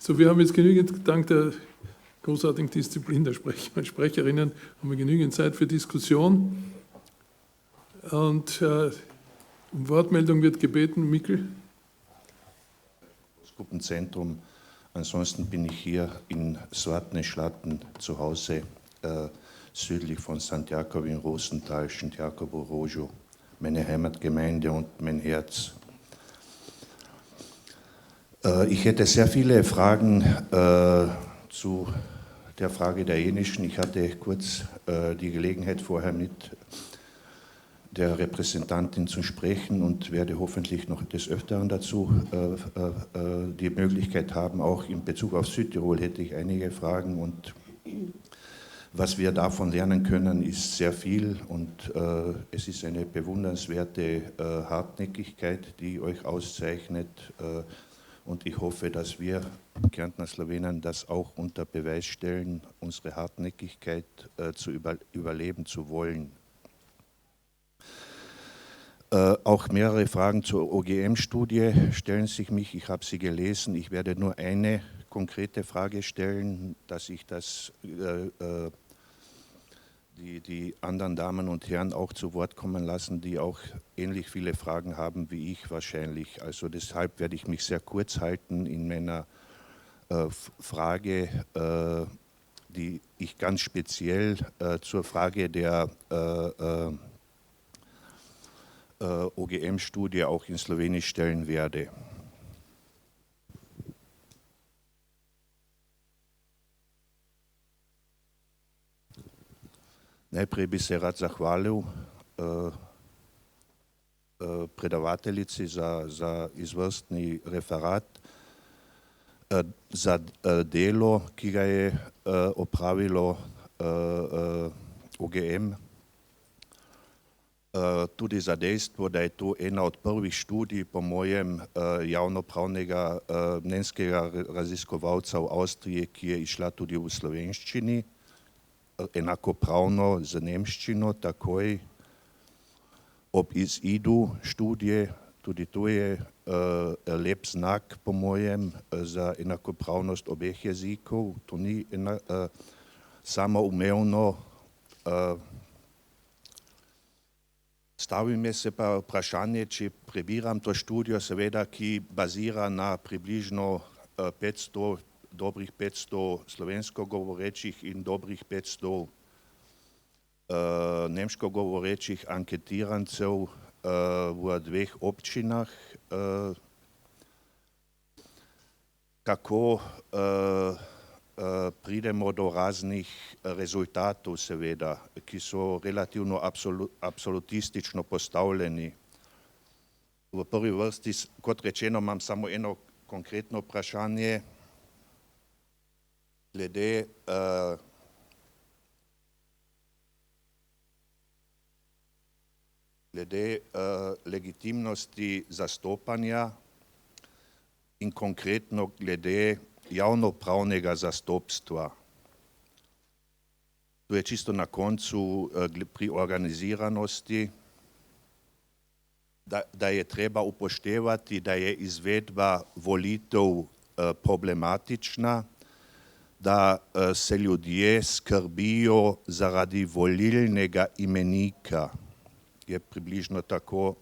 So, wir haben jetzt genügend, dank der großartigen Disziplin der Sprecher und Sprecherinnen, haben wir genügend Zeit für Diskussion. Und um Wortmeldung wird gebeten, Mikl. Das Gruppenzentrum. Ansonsten bin ich hier in Soartne-Schlatten zu Hause, südlich von St. Jakob in Rosenthal, St. Jakobo Rojo, meine Heimatgemeinde und mein Herz. Ich hätte sehr viele Fragen zu der Frage der Jenischen. Ich hatte kurz die Gelegenheit vorher mit der Repräsentantin zu sprechen und werde hoffentlich noch des Öfteren dazu die Möglichkeit haben. Auch in Bezug auf Südtirol hätte ich einige Fragen und was wir davon lernen können, ist sehr viel und es ist eine bewundernswerte Hartnäckigkeit, die euch auszeichnet. Und ich hoffe, dass wir Kärntner Slawenen das auch unter Beweis stellen, unsere Hartnäckigkeit zu überleben zu wollen. Auch mehrere Fragen zur OGM-Studie stellen sich mich. Ich habe sie gelesen. Ich werde nur eine konkrete Frage stellen, dass ich das die anderen Damen und Herren auch zu Wort kommen lassen, die auch ähnlich viele Fragen haben wie ich wahrscheinlich. Also deshalb werde ich mich sehr kurz halten in meiner Frage, die ich ganz speziell zur Frage der OGM-Studie auch in Slowenisch stellen werde. Najprej bi se rad zahvalil predavateljici za izvrstni referat, za delo, ki ga je opravilo OGM, tudi za dejstvo, da je to ena od prvih študij, po mojem, javnopravnega mnenjskega raziskovalca v Avstriji, ki je išla tudi v slovenščini, enakopravno z nemščino, takoj ob izidu študije. Tudi to je lep znak, po mojem, za enakopravnost obeh jezikov. To ni samoumevno. Stavi me se pa vprašanje, če prebiram to študijo, seveda, ki bazira na približno 500 dobrih 500 slovensko govorečih in dobrih 500 nemško govorečih anketirancev v dveh občinah. Kako pridemo do raznih rezultatov, seveda, ki so relativno absolutistično postavljeni. V prvi vrsti, kot rečeno, imam samo eno konkretno vprašanje, glede legitimnosti zastopanja in konkretno glede javnopravnega zastopstva. To je čisto na koncu pri organiziranosti, da je treba upoštevati, da je izvedba volitev problematična, da se ljudje skrbijo zaradi volilnega imenika. Je približno tako,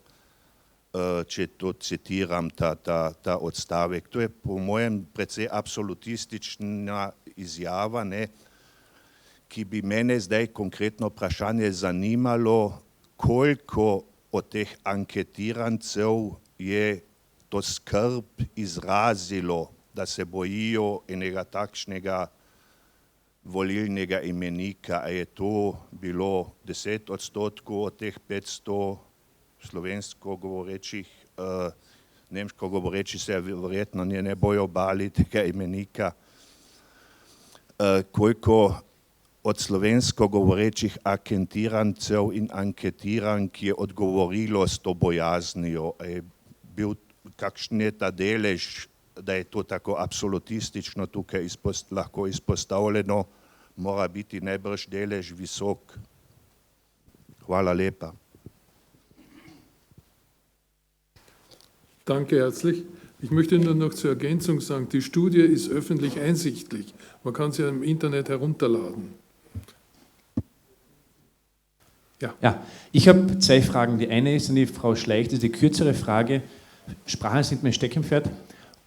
če to citiram, ta odstavek. To je po mojem precej absolutistična izjava, ne, ki bi mene zdaj konkretno vprašanje zanimalo, koliko od teh anketirancev je to skrb izrazilo, da se bojijo enega takšnega volilnega imenika. A je to bilo 10% od teh 500 slovensko govorečih, nemško govoreči se verjetno ne bojo bali tega imenika. Koliko od slovensko govorečih anketirancev in anketirank je odgovorilo s to bojaznijo? Je bil, kakšen je ta delež, da je to tako absolutistično tukaj lahko izpostavljeno, mora biti najbrž delež visok. Hvala lepa. Danke herzlich. Ich möchte nur noch zur Ergänzung sagen, die Studie ist öffentlich einsichtlich. Man kann sie im Internet herunterladen. Ja, ich habe 2 Fragen. Die eine ist an die Frau Schleich, das ist die kürzere Frage. Sprachen sind mein Steckenpferd.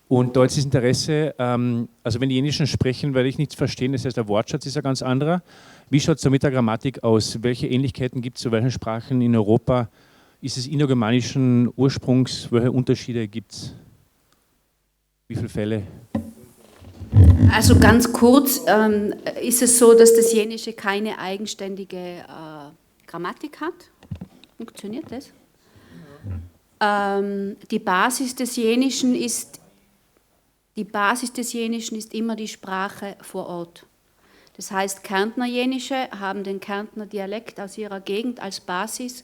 Und da ist das Interesse, also wenn die Jenischen sprechen, werde ich nichts verstehen, das heißt, der Wortschatz ist ein ganz anderer. Wie schaut es da mit der Grammatik aus? Welche Ähnlichkeiten gibt es zu welchen Sprachen in Europa? Ist es indogermanischen Ursprungs? Welche Unterschiede gibt es? Wie viele Fälle? Also ganz kurz ist es so, dass das Jenische keine eigenständige Grammatik hat. Funktioniert das? Die Basis des Jenischen ist immer die Sprache vor Ort. Das heißt, Kärntner Jenische haben den Kärntner Dialekt aus ihrer Gegend als Basis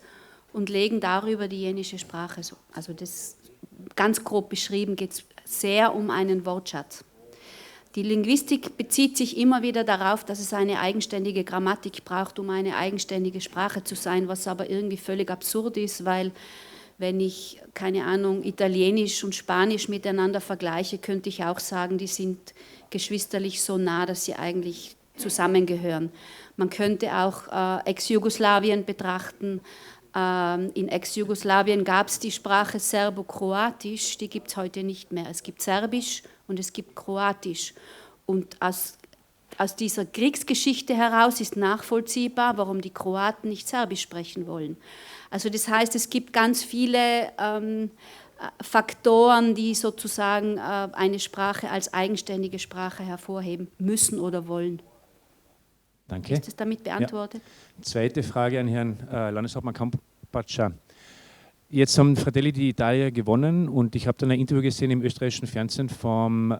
und legen darüber die jenische Sprache so. Also das ganz grob beschrieben geht es sehr um einen Wortschatz. Die Linguistik bezieht sich immer wieder darauf, dass es eine eigenständige Grammatik braucht, um eine eigenständige Sprache zu sein, was aber irgendwie völlig absurd ist, weil wenn ich, keine Ahnung, Italienisch und Spanisch miteinander vergleiche, könnte ich auch sagen, die sind geschwisterlich so nah, dass sie eigentlich zusammengehören. Man könnte auch Ex-Jugoslawien betrachten. In Ex-Jugoslawien gab es die Sprache Serbo-Kroatisch, die gibt es heute nicht mehr. Es gibt Serbisch und es gibt Kroatisch. Und aus dieser Kriegsgeschichte heraus ist nachvollziehbar, warum die Kroaten nicht Serbisch sprechen wollen. Also das heißt, es gibt ganz viele Faktoren, die sozusagen eine Sprache als eigenständige Sprache hervorheben müssen oder wollen. Danke. Ist das damit beantwortet? Ja. Zweite Frage an Herrn Landeshauptmann Campaccia. Jetzt haben Fratelli d'Italia gewonnen und ich habe dann ein Interview gesehen im österreichischen Fernsehen vom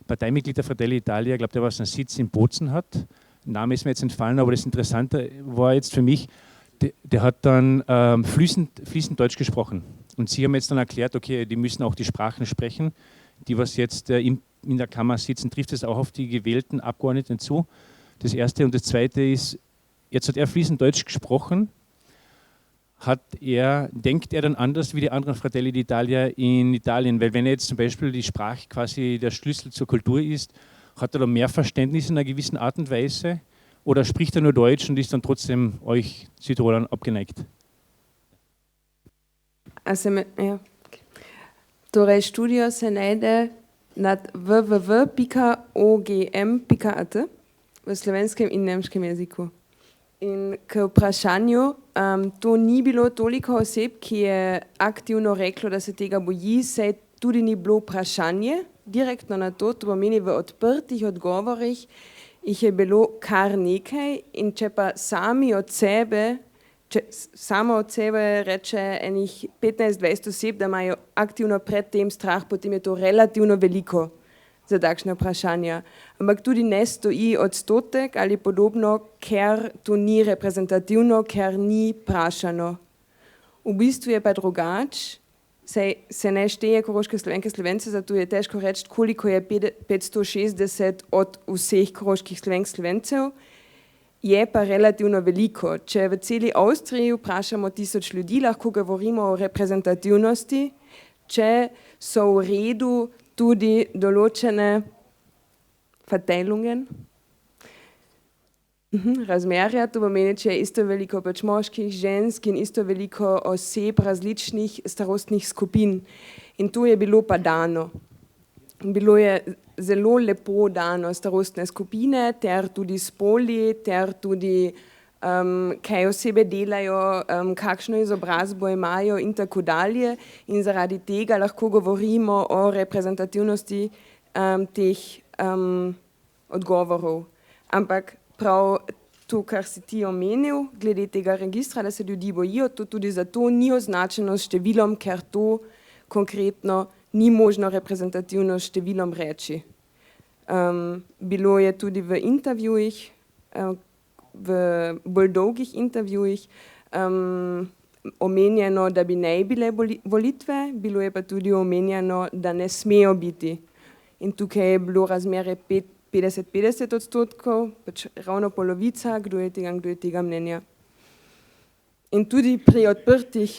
Parteimitglied der Fratelli d'Italia, ich glaube, der was einen Sitz in Bozen hat. Name ist mir jetzt entfallen, aber das Interessante war jetzt für mich, der hat dann fließend Deutsch gesprochen. Und Sie haben jetzt dann erklärt, okay, die müssen auch die Sprachen sprechen, die was jetzt in der Kammer sitzen. Trifft es auch auf die gewählten Abgeordneten zu? Das Erste. Und das Zweite ist, jetzt hat er fließend Deutsch gesprochen. Denkt er dann anders wie die anderen Fratelli d'Italia in Italien? Weil wenn er jetzt zum Beispiel die Sprache quasi der Schlüssel zur Kultur ist, hat er da mehr Verständnis in einer gewissen Art und Weise? Oder spricht er nur Deutsch und ist dann trotzdem euch Südtirolern abgeneigt? Ja. Torej študijo se najde nad www.ogm.at v slovenskem in nemškem jeziku. In k vprašanju, to ni bilo toliko oseb, ki je aktivno reklo, da se tega boji, saj tudi ni bilo vprašanje direktno na to pomeni v odprtih odgovorih, jih je bilo kar nekaj in če pa samo od sebe reče enih 15-20 oseb, da imajo aktivno pred tem strah, potem je to relativno veliko za takšne vprašanja. Ampak tudi ne stoji odstotek ali podobno, ker to ni reprezentativno, ker ni vprašano. V bistvu je pa drugače, se ne šteje Koroške Slovenke Slovence, zato je težko reči, koliko je 560 od vseh Koroških Slovenk Slovencev, je pa relativno veliko. Če v celi Avstriji vprašamo 1000 ljudi, lahko govorimo o reprezentativnosti, če so v redu tudi določene verteilungen, razmerja, to pomeni, če je isto veliko pač moških, žensk in isto veliko oseb različnih starostnih skupin. In to je bilo pa dano. Bilo je zelo lepo dano starostne skupine, ter tudi spoli, ter tudi kaj osebe delajo, kakšno izobrazbo imajo in tako dalje. In zaradi tega lahko govorimo o reprezentativnosti teh odgovorov. Ampak prav to, kar si ti omenil, glede tega registra, da se ljudi bojijo, to tudi zato ni označeno s številom, ker to konkretno ni možno reprezentativno s številom reči. Bilo je tudi v intervjujih, v bolj dolgih intervjujih omenjeno, da bi ne bile volitve, bilo je pa tudi omenjeno, da ne smejo biti. In tukaj je bilo razmerje 50-50 odstotkov, pač ravno polovica, kdo je tega mnenja. In tudi pri odprtih...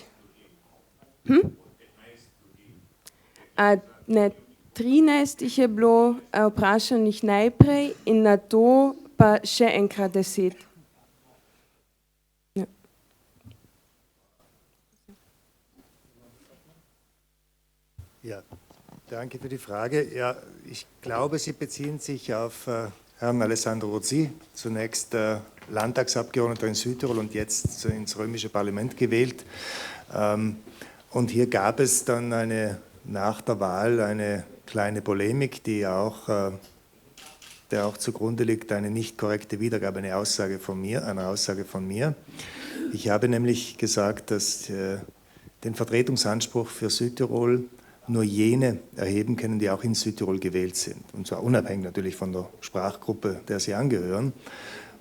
ne 13 je bilo vprašanih najprej in nato pa še enkrat 10. Ja. Ja, danke für die Frage. Ja, ich glaube, Sie beziehen sich auf Herrn Alessandro Rozzi, zunächst Landtagsabgeordneter in Südtirol und jetzt ins römische Parlament gewählt. Und hier gab es dann nach der Wahl eine kleine Polemik, der auch zugrunde liegt, eine nicht korrekte Wiedergabe einer Aussage von mir. Ich habe nämlich gesagt, dass den Vertretungsanspruch für Südtirol nur jene erheben können, die auch in Südtirol gewählt sind. Und zwar unabhängig natürlich von der Sprachgruppe, der sie angehören.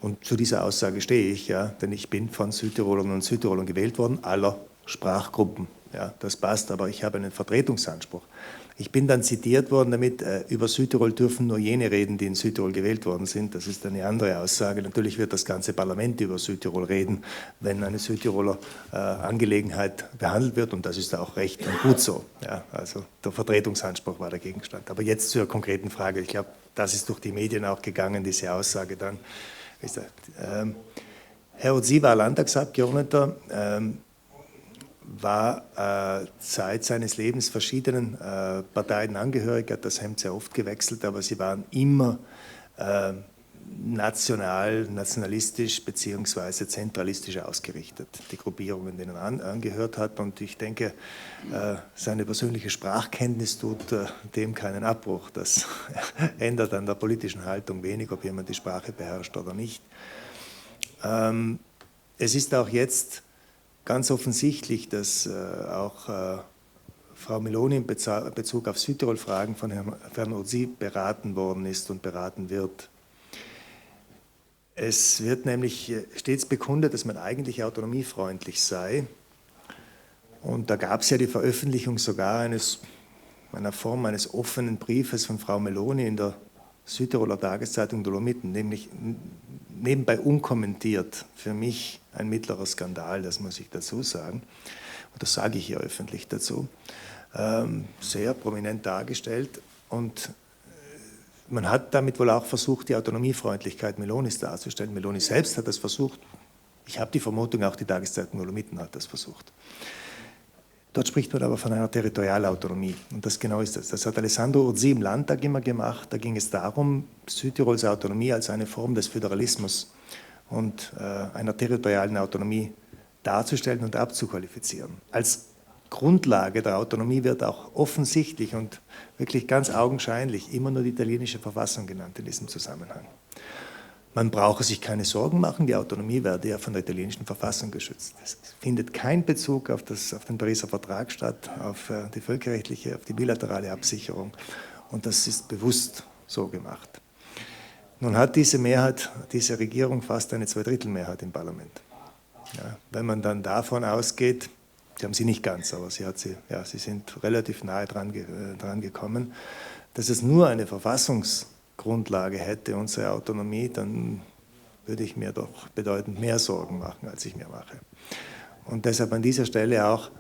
Und zu dieser Aussage stehe ich, ja, denn ich bin von Südtirolern und Südtirolern gewählt worden, aller Sprachgruppen. Ja, das passt, aber ich habe einen Vertretungsanspruch. Ich bin dann zitiert worden damit, über Südtirol dürfen nur jene reden, die in Südtirol gewählt worden sind. Das ist eine andere Aussage. Natürlich wird das ganze Parlament über Südtirol reden, wenn eine Südtiroler Angelegenheit behandelt wird. Und das ist auch recht und gut so. Ja, also der Vertretungsanspruch war der Gegenstand. Aber jetzt zur konkreten Frage. Ich glaube, das ist durch die Medien auch gegangen, diese Aussage dann. Herr Rozzi war Landtagsabgeordneter, war Zeit seines Lebens verschiedenen Parteien angehörig, hat das Hemd sehr oft gewechselt, aber sie waren immer nationalistisch bzw. zentralistisch ausgerichtet, die Gruppierungen, denen er angehört hat. Und ich denke, seine persönliche Sprachkenntnis tut dem keinen Abbruch. Das ändert an der politischen Haltung wenig, ob jemand die Sprache beherrscht oder nicht. Es ist auch jetzt ganz offensichtlich, dass auch Frau Meloni in Bezug auf Südtirol-Fragen von Herrn Rozzi beraten worden ist und beraten wird. Es wird nämlich stets bekundet, dass man eigentlich autonomiefreundlich sei. Und da gab es ja die Veröffentlichung sogar einer Form eines offenen Briefes von Frau Meloni in der Südtiroler Tageszeitung Dolomiten, nämlich nebenbei unkommentiert. Für mich ein mittlerer Skandal, das muss ich dazu sagen. Und das sage ich hier öffentlich dazu. Sehr prominent dargestellt. Und man hat damit wohl auch versucht, die Autonomiefreundlichkeit Melonis darzustellen. Meloni selbst hat das versucht. Ich habe die Vermutung, auch die Tageszeitung Dolomiten hat das versucht. Dort spricht man aber von einer Territorialautonomie. Und das genau ist das. Das hat Alessandro Rozzi im Landtag immer gemacht. Da ging es darum, Südtirols Autonomie als eine Form des Föderalismus und einer territorialen Autonomie darzustellen und abzuqualifizieren. Als Grundlage der Autonomie wird auch offensichtlich und wirklich ganz augenscheinlich immer nur die italienische Verfassung genannt in diesem Zusammenhang. Man brauche sich keine Sorgen machen, die Autonomie werde ja von der italienischen Verfassung geschützt. Es findet kein Bezug auf den Pariser Vertrag statt, auf die völkerrechtliche, auf die bilaterale Absicherung. Und das ist bewusst so gemacht. Nun hat diese Regierung fast eine Zweidrittelmehrheit im Parlament. Ja, wenn man dann davon ausgeht, Sie haben sie nicht ganz, aber sie sind relativ nahe dran gekommen, dass es nur eine Verfassungsgrundlage hätte, unsere Autonomie, dann würde ich mir doch bedeutend mehr Sorgen machen, als ich mir mache. Und deshalb an dieser Stelle auch,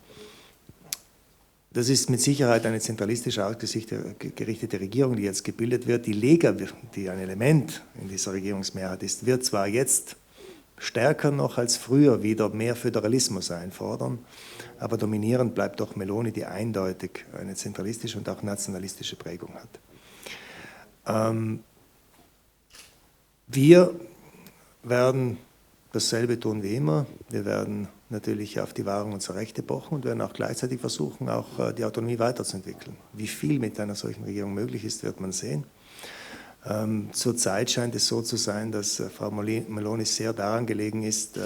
das ist mit Sicherheit eine zentralistisch ausgerichtete Regierung, die jetzt gebildet wird. Die Lega, die ein Element in dieser Regierungsmehrheit ist, wird zwar jetzt stärker noch als früher wieder mehr Föderalismus einfordern, aber dominierend bleibt doch Meloni, die eindeutig eine zentralistische und auch nationalistische Prägung hat. Wir werden dasselbe tun wie immer. Wir werden natürlich auf die Wahrung unserer Rechte pochen und werden auch gleichzeitig versuchen, auch die Autonomie weiterzuentwickeln. Wie viel mit einer solchen Regierung möglich ist, wird man sehen. Zurzeit scheint es so zu sein, dass Frau Meloni sehr daran gelegen ist,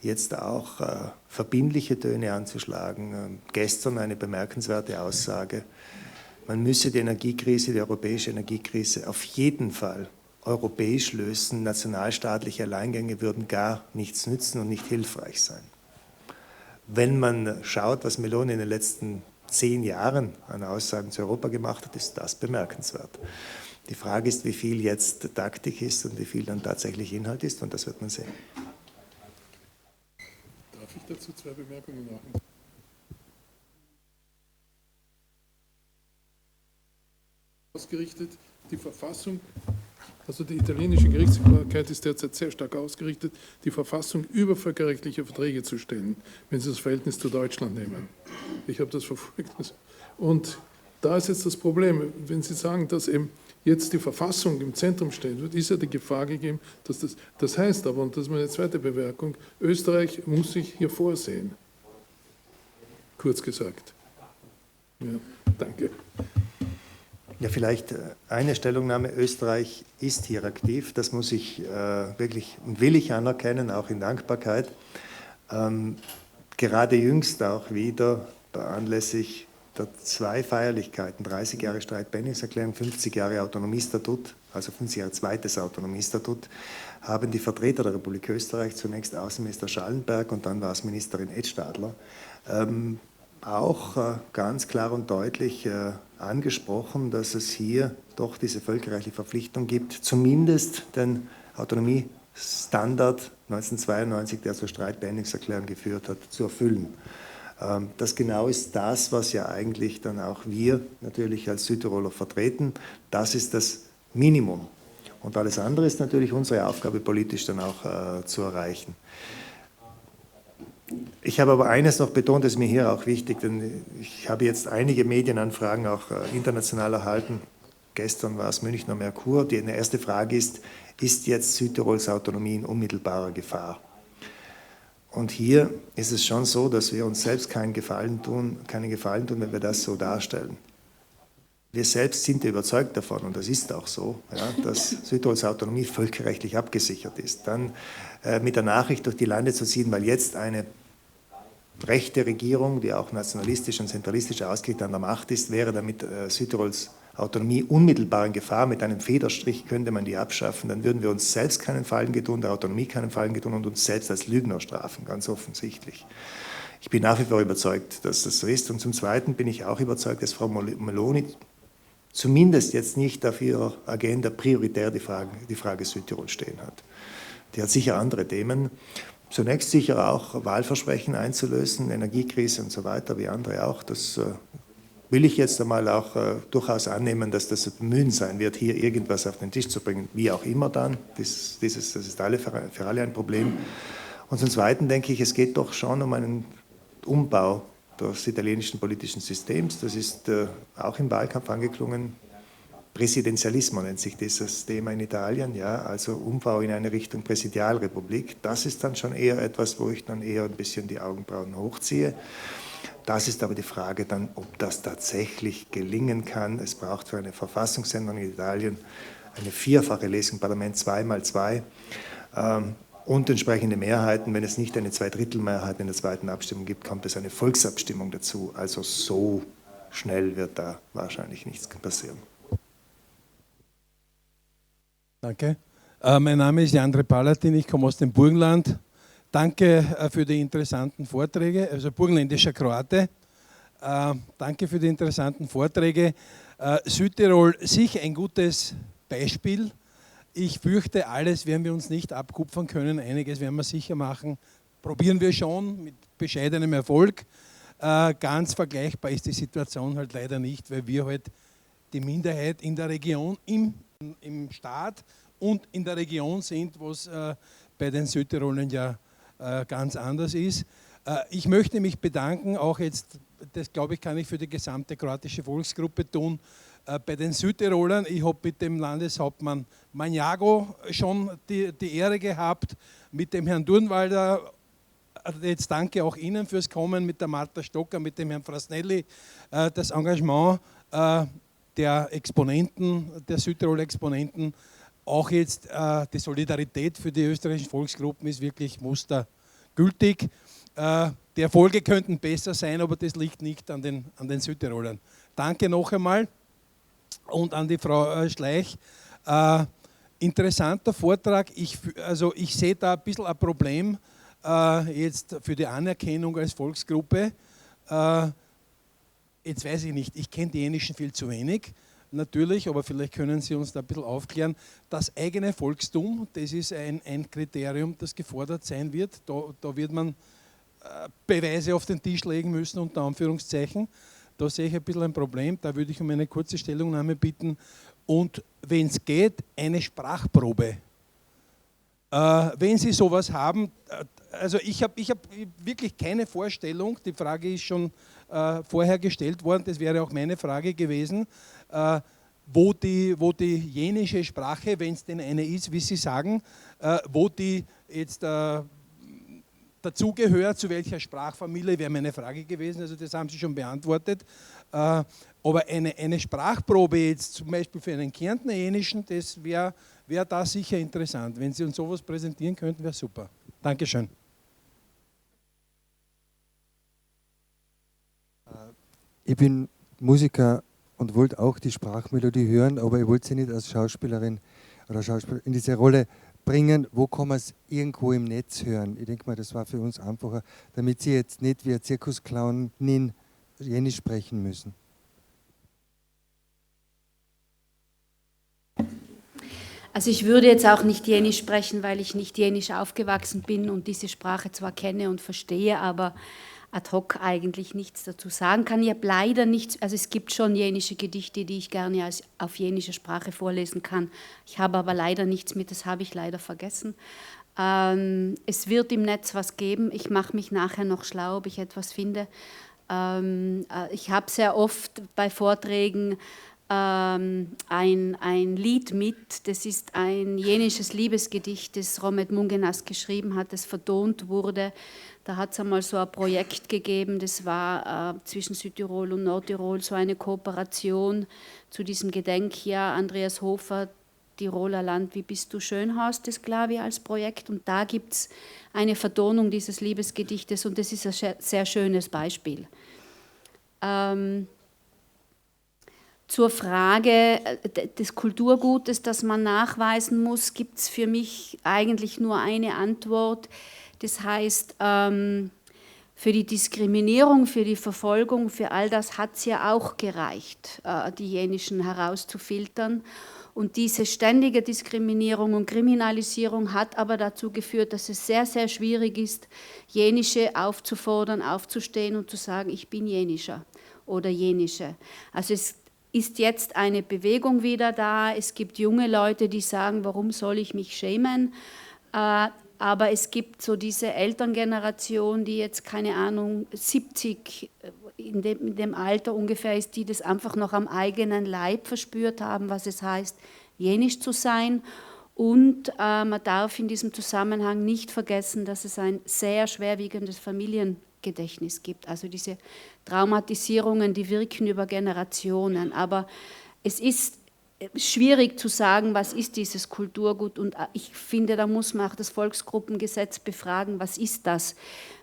jetzt auch verbindliche Töne anzuschlagen. Gestern eine bemerkenswerte Aussage, man müsse die Energiekrise, die europäische Energiekrise auf jeden Fall europäisch lösen. Nationalstaatliche Alleingänge würden gar nichts nützen und nicht hilfreich sein. Wenn man schaut, was Meloni in den letzten 10 Jahren an Aussagen zu Europa gemacht hat, ist das bemerkenswert. Die Frage ist, wie viel jetzt Taktik ist und wie viel dann tatsächlich Inhalt ist, und das wird man sehen. Darf ich dazu 2 Bemerkungen machen? ausgerichtet. Die Verfassung, also die italienische Gerichtsbarkeit ist derzeit sehr stark ausgerichtet, die Verfassung über völkerrechtliche Verträge zu stellen, wenn Sie das Verhältnis zu Deutschland nehmen. Ich habe das verfolgt. Und da ist jetzt das Problem, wenn Sie sagen, dass eben jetzt die Verfassung im Zentrum stehen wird, ist ja die Gefahr gegeben, dass das heißt aber, und das ist meine zweite Bemerkung, Österreich muss sich hier vorsehen. Kurz gesagt. Ja, danke. Ja, vielleicht eine Stellungnahme. Österreich ist hier aktiv. Das muss ich wirklich und will ich anerkennen, auch in Dankbarkeit. Gerade jüngst auch wieder anlässlich der 2 Feierlichkeiten, 30 Jahre Streit-Beilegungserklärung, 50 Jahre Autonomiestatut, also 50 Jahre zweites Autonomiestatut, haben die Vertreter der Republik Österreich, zunächst Außenminister Schallenberg und dann war es Ministerin Edstadler, auch ganz klar und deutlich angesprochen, dass es hier doch diese völkerrechtliche Verpflichtung gibt, zumindest den Autonomiestandard 1992, der zur Streitbeendigungserklärung geführt hat, zu erfüllen. Das genau ist das, was ja eigentlich dann auch wir natürlich als Südtiroler vertreten. Das ist das Minimum. Und alles andere ist natürlich unsere Aufgabe, politisch dann auch zu erreichen. Ich habe aber eines noch betont, das ist mir hier auch wichtig, denn ich habe jetzt einige Medienanfragen auch international erhalten. Gestern war es Münchner Merkur. Die erste Frage ist jetzt Südtirols Autonomie in unmittelbarer Gefahr? Und hier ist es schon so, dass wir uns selbst keinen Gefallen tun, wenn wir das so darstellen. Wir selbst sind überzeugt davon, und das ist auch so, ja, dass Südtirols Autonomie völkerrechtlich abgesichert ist. Dann mit der Nachricht durch die Lande zu ziehen, weil jetzt eine rechte Regierung, die auch nationalistisch und zentralistisch ausgerichtet an der Macht ist, wäre damit Südtirols Autonomie unmittelbar in Gefahr. Mit einem Federstrich könnte man die abschaffen. Dann würden wir uns selbst keinen Gefallen getun, der Autonomie keinen Gefallen getun und uns selbst als Lügner strafen, ganz offensichtlich. Ich bin nach wie vor überzeugt, dass das so ist. Und zum Zweiten bin ich auch überzeugt, dass Frau Meloni zumindest jetzt nicht auf ihrer Agenda prioritär die Frage Südtirol stehen hat. Die hat sicher andere Themen. Zunächst sicher auch Wahlversprechen einzulösen, Energiekrise und so weiter, wie andere auch. Das will ich jetzt einmal auch durchaus annehmen, dass das ein Bemühen sein wird, hier irgendwas auf den Tisch zu bringen, wie auch immer dann. Das ist für alle ein Problem. Und zum Zweiten denke ich, es geht doch schon um einen Umbau des italienischen politischen Systems. Das ist auch im Wahlkampf angeklungen. Präsidentialismo nennt sich dieses Thema in Italien, ja, also Umbau in eine Richtung Präsidialrepublik. Das ist dann schon eher etwas, wo ich dann eher ein bisschen die Augenbrauen hochziehe. Das ist aber die Frage dann, ob das tatsächlich gelingen kann. Es braucht für eine Verfassungsänderung in Italien eine 4-fache Lesung im Parlament, 2x2 und entsprechende Mehrheiten. Wenn es nicht eine 2/3-Mehrheit in der zweiten Abstimmung gibt, kommt es eine Volksabstimmung dazu. Also so schnell wird da wahrscheinlich nichts passieren. Danke. Mein Name ist Jandre Palatin, ich komme aus dem Burgenland. Danke für die interessanten Vorträge, also burgenländischer Kroate. Danke für die interessanten Vorträge. Südtirol, sicher ein gutes Beispiel. Ich fürchte, alles werden wir uns nicht abkupfern können, einiges werden wir sicher machen. Probieren wir schon mit bescheidenem Erfolg. Ganz vergleichbar ist die Situation halt leider nicht, weil wir halt die Minderheit in der Region, im Staat und in der Region sind, was bei den Südtirolern ja ganz anders ist. Ich möchte mich bedanken, auch jetzt, das glaube ich, kann ich für die gesamte kroatische Volksgruppe tun, bei den Südtirolern. Ich habe mit dem Landeshauptmann Magnago schon die Ehre gehabt, mit dem Herrn Durnwalder. Jetzt danke auch Ihnen fürs Kommen, mit der Martha Stocker, mit dem Herrn Frasnelli, das Engagement der Exponenten, der Südtiroler Exponenten. Auch jetzt die Solidarität für die österreichischen Volksgruppen ist wirklich mustergültig. Die Erfolge könnten besser sein, aber das liegt nicht an den Südtirolern. Danke noch einmal und an die Frau Schleich. Interessanter Vortrag. Ich sehe da ein bisschen ein Problem jetzt für die Anerkennung als Volksgruppe. Jetzt weiß ich nicht, ich kenne die Jenischen viel zu wenig, natürlich, aber vielleicht können Sie uns da ein bisschen aufklären. Das eigene Volkstum, das ist ein Kriterium, das gefordert sein wird. Da wird man Beweise auf den Tisch legen müssen, unter Anführungszeichen. Da sehe ich ein bisschen ein Problem, da würde ich um eine kurze Stellungnahme bitten und, wenn es geht, eine Sprachprobe. Wenn Sie sowas haben, also ich hab wirklich keine Vorstellung, die Frage ist schon vorher gestellt worden, das wäre auch meine Frage gewesen, wo die jenische Sprache, wenn es denn eine ist, wie Sie sagen, wo die jetzt dazugehört, zu welcher Sprachfamilie, wäre meine Frage gewesen, also das haben Sie schon beantwortet. Aber eine Sprachprobe jetzt zum Beispiel für einen Kärntner Jenischen, das wäre da sicher interessant. Wenn Sie uns sowas präsentieren könnten, wäre super. Dankeschön. Ich bin Musiker und wollte auch die Sprachmelodie hören, aber ich wollte sie nicht als Schauspielerin oder Schauspieler in diese Rolle bringen, wo kann man es irgendwo im Netz hören. Ich denke mal, das war für uns einfacher, damit Sie jetzt nicht wie eine Zirkusclownin Jenisch sprechen müssen. Also ich würde jetzt auch nicht Jenisch sprechen, weil ich nicht Jenisch aufgewachsen bin und diese Sprache zwar kenne und verstehe, aber ad hoc eigentlich nichts dazu sagen kann. Ich habe leider nichts, also es gibt schon jenische Gedichte, die ich gerne auf jenische Sprache vorlesen kann. Ich habe aber leider nichts mit, das habe ich leider vergessen. Es wird im Netz was geben. Ich mache mich nachher noch schlau, ob ich etwas finde. Ich habe sehr oft bei Vorträgen ein Lied mit, das ist ein jenisches Liebesgedicht, das Romet Mungenas geschrieben hat, das vertont wurde. Da hat es einmal so ein Projekt gegeben, das war zwischen Südtirol und Nordtirol so eine Kooperation zu diesem Gedenkjahr. Andreas Hofer, Tiroler Land, wie bist du schön, heißt das, glaube ich, als Projekt. Und da gibt es eine Vertonung dieses Liebesgedichtes und das ist ein sehr schönes Beispiel. Zur Frage des Kulturgutes, das man nachweisen muss, gibt es für mich eigentlich nur eine Antwort. Das heißt, für die Diskriminierung, für die Verfolgung, für all das hat es ja auch gereicht, die jenischen herauszufiltern. Und diese ständige Diskriminierung und Kriminalisierung hat aber dazu geführt, dass es sehr, sehr schwierig ist, Jenische aufzufordern, aufzustehen und zu sagen, ich bin Jenischer oder Jenische. Also es ist jetzt eine Bewegung wieder da. Es gibt junge Leute, die sagen, warum soll ich mich schämen? Aber es gibt so diese Elterngeneration, die jetzt, keine Ahnung, 70 in dem Alter ungefähr ist, die das einfach noch am eigenen Leib verspürt haben, was es heißt, jenisch zu sein. Und man darf in diesem Zusammenhang nicht vergessen, dass es ein sehr schwerwiegendes Familiengedächtnis gibt. Also diese Traumatisierungen, die wirken über Generationen. Aber es ist schwierig zu sagen, was ist dieses Kulturgut, und ich finde, da muss man auch das Volksgruppengesetz befragen, was ist das?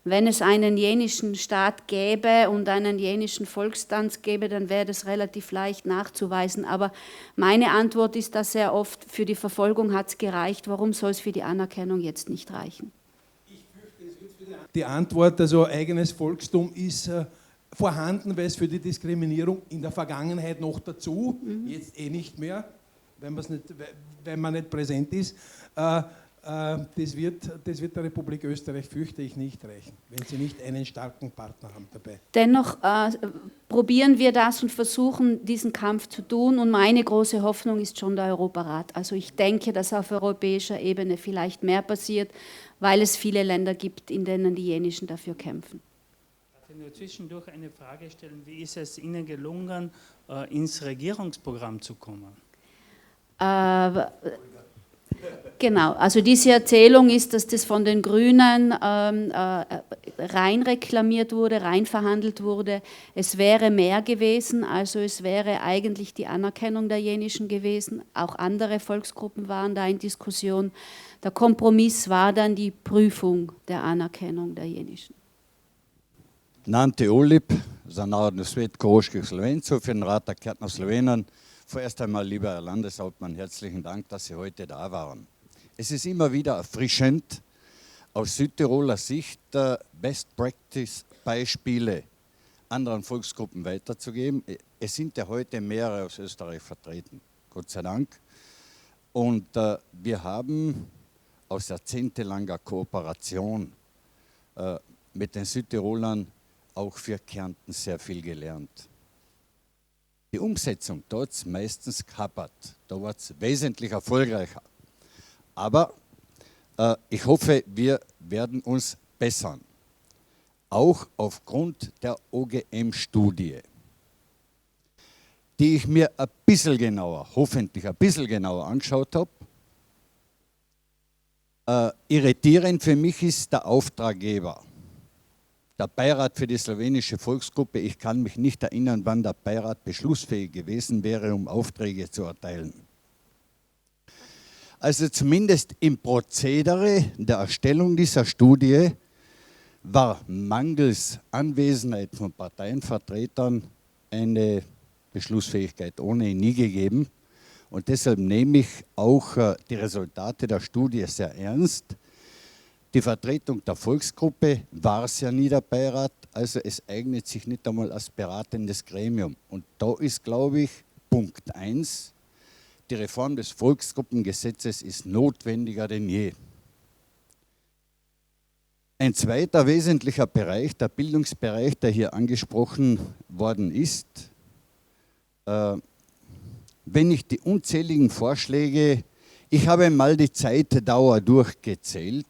Wenn es einen jenischen Staat gäbe und einen jenischen Volkstanz gäbe, dann wäre das relativ leicht nachzuweisen, aber meine Antwort ist da sehr oft, für die Verfolgung hat es gereicht, warum soll es für die Anerkennung jetzt nicht reichen? Ich fürchte, es wird für die Antwort, also eigenes Volkstum ist vorhanden, weil es für die Diskriminierung in der Vergangenheit noch dazu, jetzt nicht mehr, wenn man nicht präsent ist, das wird der Republik Österreich, fürchte ich, nicht reichen, wenn sie nicht einen starken Partner haben dabei. Dennoch probieren wir das und versuchen, diesen Kampf zu tun, und meine große Hoffnung ist schon der Europarat. Also ich denke, dass auf europäischer Ebene vielleicht mehr passiert, weil es viele Länder gibt, in denen die Jenischen dafür kämpfen. Ich darf nur zwischendurch eine Frage stellen. Wie ist es Ihnen gelungen, ins Regierungsprogramm zu kommen? Genau, also diese Erzählung ist, dass das von den Grünen rein reklamiert wurde, rein verhandelt wurde. Es wäre mehr gewesen, also es wäre eigentlich die Anerkennung der Jenischen gewesen. Auch andere Volksgruppen waren da in Diskussion. Der Kompromiss war dann die Prüfung der Anerkennung der Jenischen. Nante Olip, za Narodni svet koroških Slovencev, für den Rat der Kärntner Slowenen. Vorerst einmal, lieber Herr Landeshauptmann, herzlichen Dank, dass Sie heute da waren. Es ist immer wieder erfrischend, aus Südtiroler Sicht Best-Practice-Beispiele anderen Volksgruppen weiterzugeben. Es sind ja heute mehrere aus Österreich vertreten, Gott sei Dank. Und wir haben aus jahrzehntelanger Kooperation mit den Südtirolern auch für Kärnten sehr viel gelernt. Die Umsetzung dort ist meistens kappert. Da wird es wesentlich erfolgreicher. Aber ich hoffe, wir werden uns bessern. Auch aufgrund der OGM-Studie, die ich mir ein bisschen genauer, hoffentlich ein bisschen genauer angeschaut habe. Irritierend für mich ist der Auftraggeber, der Beirat für die slowenische Volksgruppe. Ich kann mich nicht erinnern, wann der Beirat beschlussfähig gewesen wäre, um Aufträge zu erteilen. Also zumindest im Prozedere der Erstellung dieser Studie war mangels Anwesenheit von Parteienvertretern eine Beschlussfähigkeit ohnehin nie gegeben. Und deshalb nehme ich auch die Resultate der Studie sehr ernst. Die Vertretung der Volksgruppe war es ja nie der Beirat, also es eignet sich nicht einmal als beratendes Gremium. Und da ist, glaube ich, Punkt 1, die Reform des Volksgruppengesetzes ist notwendiger denn je. Ein zweiter wesentlicher Bereich, der Bildungsbereich, der hier angesprochen worden ist, wenn ich die unzähligen Vorschläge, ich habe mal die Zeitdauer durchgezählt,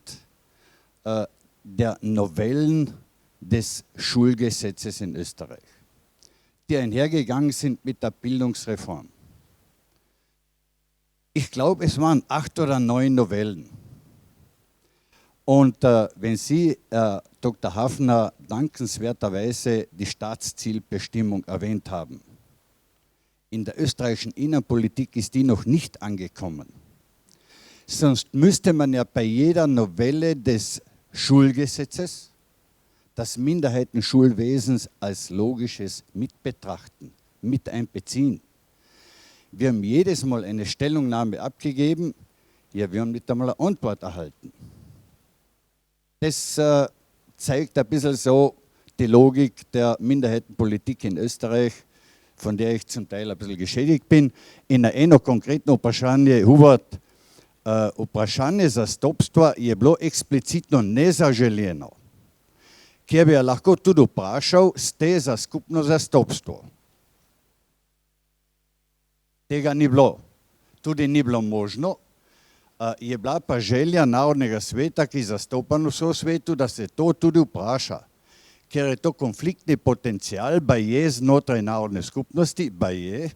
der Novellen des Schulgesetzes in Österreich, die einhergegangen sind mit der Bildungsreform. Ich glaube, es waren 8 oder 9 Novellen. Und wenn Sie, Dr. Hafner, dankenswerterweise die Staatszielbestimmung erwähnt haben, in der österreichischen Innenpolitik ist die noch nicht angekommen. Sonst müsste man ja bei jeder Novelle des Schulgesetzes das Minderheitenschulwesens als logisches mitbetrachten, mit einbeziehen. Wir haben jedes Mal eine Stellungnahme abgegeben, ja, wir haben nicht einmal eine Antwort erhalten. Das zeigt ein bisschen so die Logik der Minderheitenpolitik in Österreich, von der ich zum Teil ein bisschen geschädigt bin. In einer eno konkretno vprašanje, Hubert, vprašanje zastopstva je bilo eksplicitno nezaželjeno, kjer bi lahko tudi vprašal, ste za skupno zastopstvo. Tega ni bilo. Tudi ni bilo možno. Je bila pa želja Narodnega sveta, ki je zastopan v vsem svetu, da se to tudi vpraša. Ker je to konfliktni potencial, baje znotraj narodne skupnosti, baje.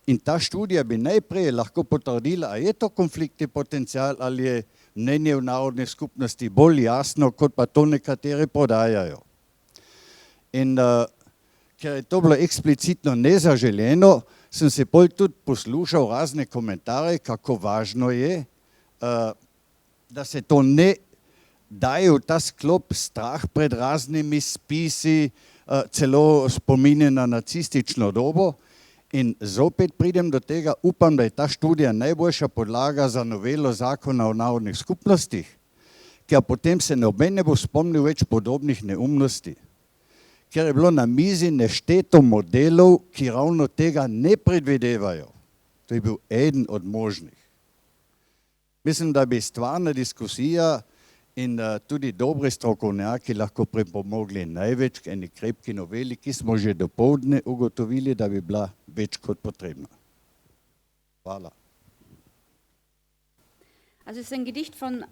In ta študija bi najprej lahko potrdila, a je to konfliktni potencial ali je mnenje v narodni skupnosti bolj jasno, kot pa to nekateri podajajo. In ker je to bilo eksplicitno nezaželjeno, sem se bolj tudi poslušal razne komentarje, kako važno je, da se to ne daje v ta sklop strah pred raznimi spisi, celo spominje na nacistično dobo. In zopet pridem do tega, upam, da je ta študija najboljša podlaga za novelo zakona o narodnih skupnostih, ker potem se noben ne bo spomnil več podobnih neumnosti. Ker je bilo na mizi nešteto modelov, ki ravno tega ne predvidevajo. To je bil eden od možnih. Mislim, da bi stvarna diskusija in tudi dobri strokovnjaki lahko pripomogli največ k eni krepki noveli, ki smo že dopoldne ugotovili, da bi bila več kot potrebna. Hvala. Also es ist ein Gedicht von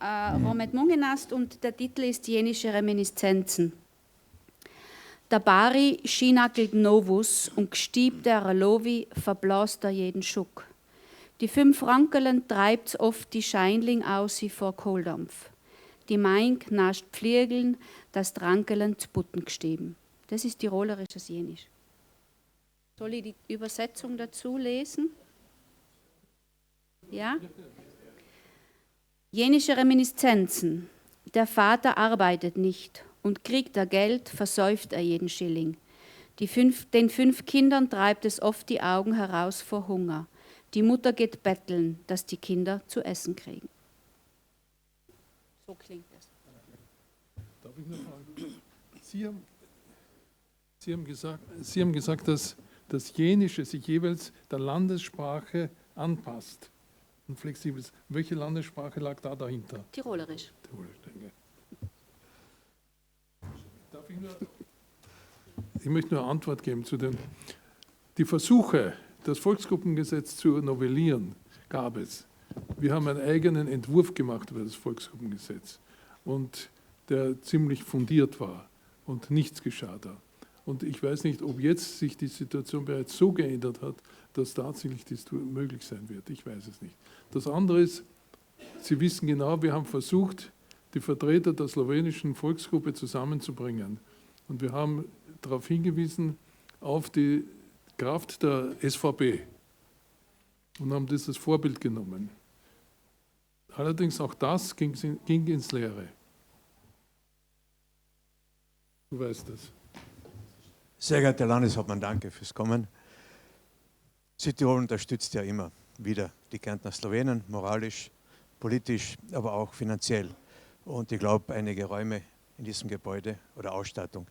Romet Mungenast und der Titel ist Jenische Reminiszenzen. Der Bari schinackelt Novus und gstiebt der Ralovi verblasst er jeden Schuck. Die 5 Frankelen treibt's oft die Scheinling aus wie vor Kohldampf. Die Main knascht Pfliegeln, das Drankelen zu Butten gestieben. Das ist tirolerisches Jenisch. Soll ich die Übersetzung dazu lesen? Ja? Jenische Reminiszenzen. Der Vater arbeitet nicht und kriegt er Geld, versäuft er jeden Schilling. Den 5 Kindern treibt es oft die Augen heraus vor Hunger. Die Mutter geht betteln, dass die Kinder zu essen kriegen. So klingt es. Darf ich noch fragen? Sie haben gesagt, dass das Jenische sich jeweils der Landessprache anpasst und flexibel ist. Welche Landessprache lag da dahinter? Tirolerisch. Tirolerisch, danke. Ich möchte nur eine Antwort geben zu den Die Versuche, das Volksgruppengesetz zu novellieren, gab es. Wir haben einen eigenen Entwurf gemacht über das Volksgruppengesetz und der ziemlich fundiert war und nichts geschah da. Und ich weiß nicht, ob jetzt sich die Situation bereits so geändert hat, dass tatsächlich das möglich sein wird. Ich weiß es nicht. Das andere ist, Sie wissen genau, wir haben versucht, die Vertreter der slowenischen Volksgruppe zusammenzubringen. Und wir haben darauf hingewiesen, auf die Kraft der SVP und haben das als Vorbild genommen. Allerdings auch das ging ins Leere. Du weißt das. Sehr geehrter Landeshauptmann, danke fürs Kommen. Südtirol unterstützt ja immer wieder die Kärntner Slowenen, moralisch, politisch, aber auch finanziell. Und ich glaube, einige Räume in diesem Gebäude oder Ausstattung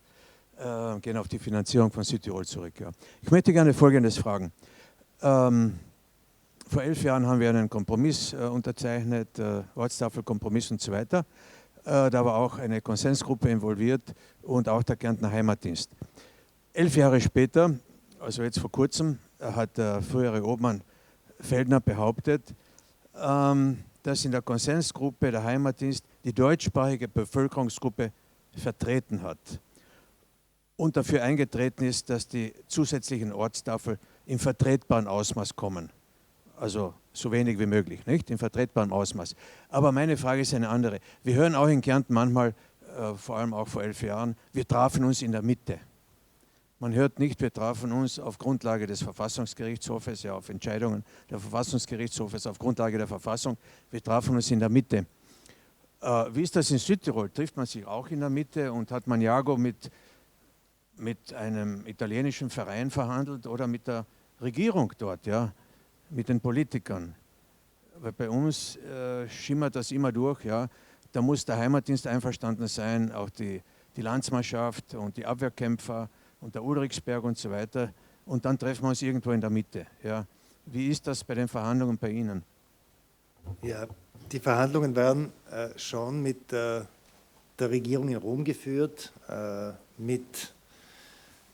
gehen auf die Finanzierung von Südtirol zurück. Ja. Ich möchte gerne Folgendes fragen. Vor 11 Jahren haben wir einen Kompromiss unterzeichnet, Ortstafelkompromiss und so weiter. Da war auch eine Konsensgruppe involviert und auch der Kärntner Heimatdienst. 11 Jahre später, also jetzt vor kurzem, hat der frühere Obmann Feldner behauptet, dass in der Konsensgruppe der Heimatdienst die deutschsprachige Bevölkerungsgruppe vertreten hat und dafür eingetreten ist, dass die zusätzlichen Ortstafeln im vertretbaren Ausmaß kommen. Also so wenig wie möglich, nicht? In vertretbarem Ausmaß. Aber meine Frage ist eine andere. Wir hören auch in Kärnten manchmal, vor allem auch vor 11 Jahren, wir trafen uns in der Mitte. Man hört nicht, wir trafen uns auf Grundlage des Verfassungsgerichtshofes, ja auf Entscheidungen der Verfassungsgerichtshofes, auf Grundlage der Verfassung, wir trafen uns in der Mitte. Wie ist das in Südtirol? Trifft man sich auch in der Mitte und hat Maniago mit einem italienischen Verein verhandelt oder mit der Regierung dort, ja, mit den Politikern? Weil bei uns schimmert das immer durch, ja, da muss der Heimatdienst einverstanden sein, auch die Landsmannschaft und die Abwehrkämpfer und der Ulrichsberg und so weiter. Und dann treffen wir uns irgendwo in der Mitte. Ja. Wie ist das bei den Verhandlungen bei Ihnen? Ja, die Verhandlungen werden schon mit der Regierung in Rom geführt,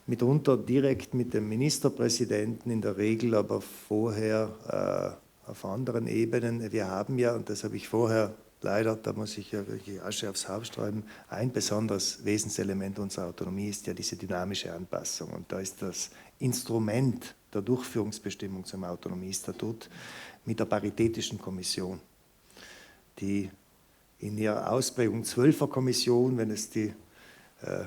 mitunter direkt mit dem Ministerpräsidenten in der Regel, aber vorher auf anderen Ebenen. Wir haben ja, und das habe ich vorher leider, da muss ich ja wirklich Asche aufs Haupt sträuben, ein besonderes Wesenselement unserer Autonomie ist ja diese dynamische Anpassung. Und da ist das Instrument der Durchführungsbestimmung zum Autonomiestatut mit der Paritätischen Kommission, die in ihrer Ausprägung 12er Kommission, wenn es die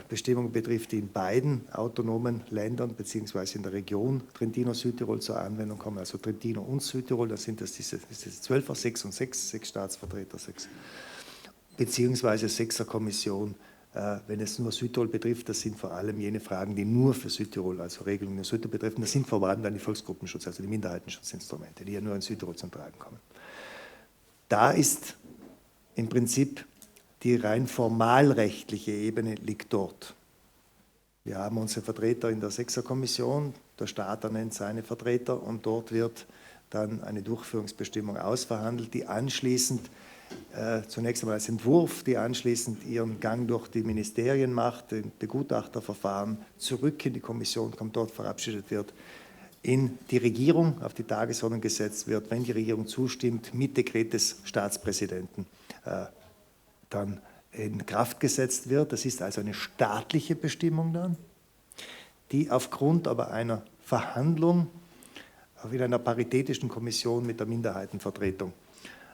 Bestimmung betrifft, die in beiden autonomen Ländern bzw. in der Region Trentino-Südtirol zur Anwendung kommen, also Trentino und Südtirol, da sind das diese 12er, 6 und 6, 6 Staatsvertreter, 6, beziehungsweise 6er Kommission, wenn es nur Südtirol betrifft, das sind vor allem jene Fragen, die nur für Südtirol, also Regelungen in Südtirol betreffen, das sind vor allem dann die Volksgruppenschutz, also die Minderheitenschutzinstrumente, die ja nur in Südtirol zum Tragen kommen. Da ist im Prinzip die rein formalrechtliche Ebene liegt dort. Wir haben unsere Vertreter in der 6er Kommission, der Staat ernennt seine Vertreter und dort wird dann eine Durchführungsbestimmung ausverhandelt, die anschließend zunächst einmal als Entwurf, die anschließend ihren Gang durch die Ministerien macht, den Begutachterverfahren, zurück in die Kommission kommt, dort verabschiedet wird, in die Regierung auf die Tagesordnung gesetzt wird, wenn die Regierung zustimmt, mit Dekret des Staatspräsidenten dann in Kraft gesetzt wird. Das ist also eine staatliche Bestimmung dann, die aufgrund aber einer Verhandlung in einer paritätischen Kommission mit der Minderheitenvertretung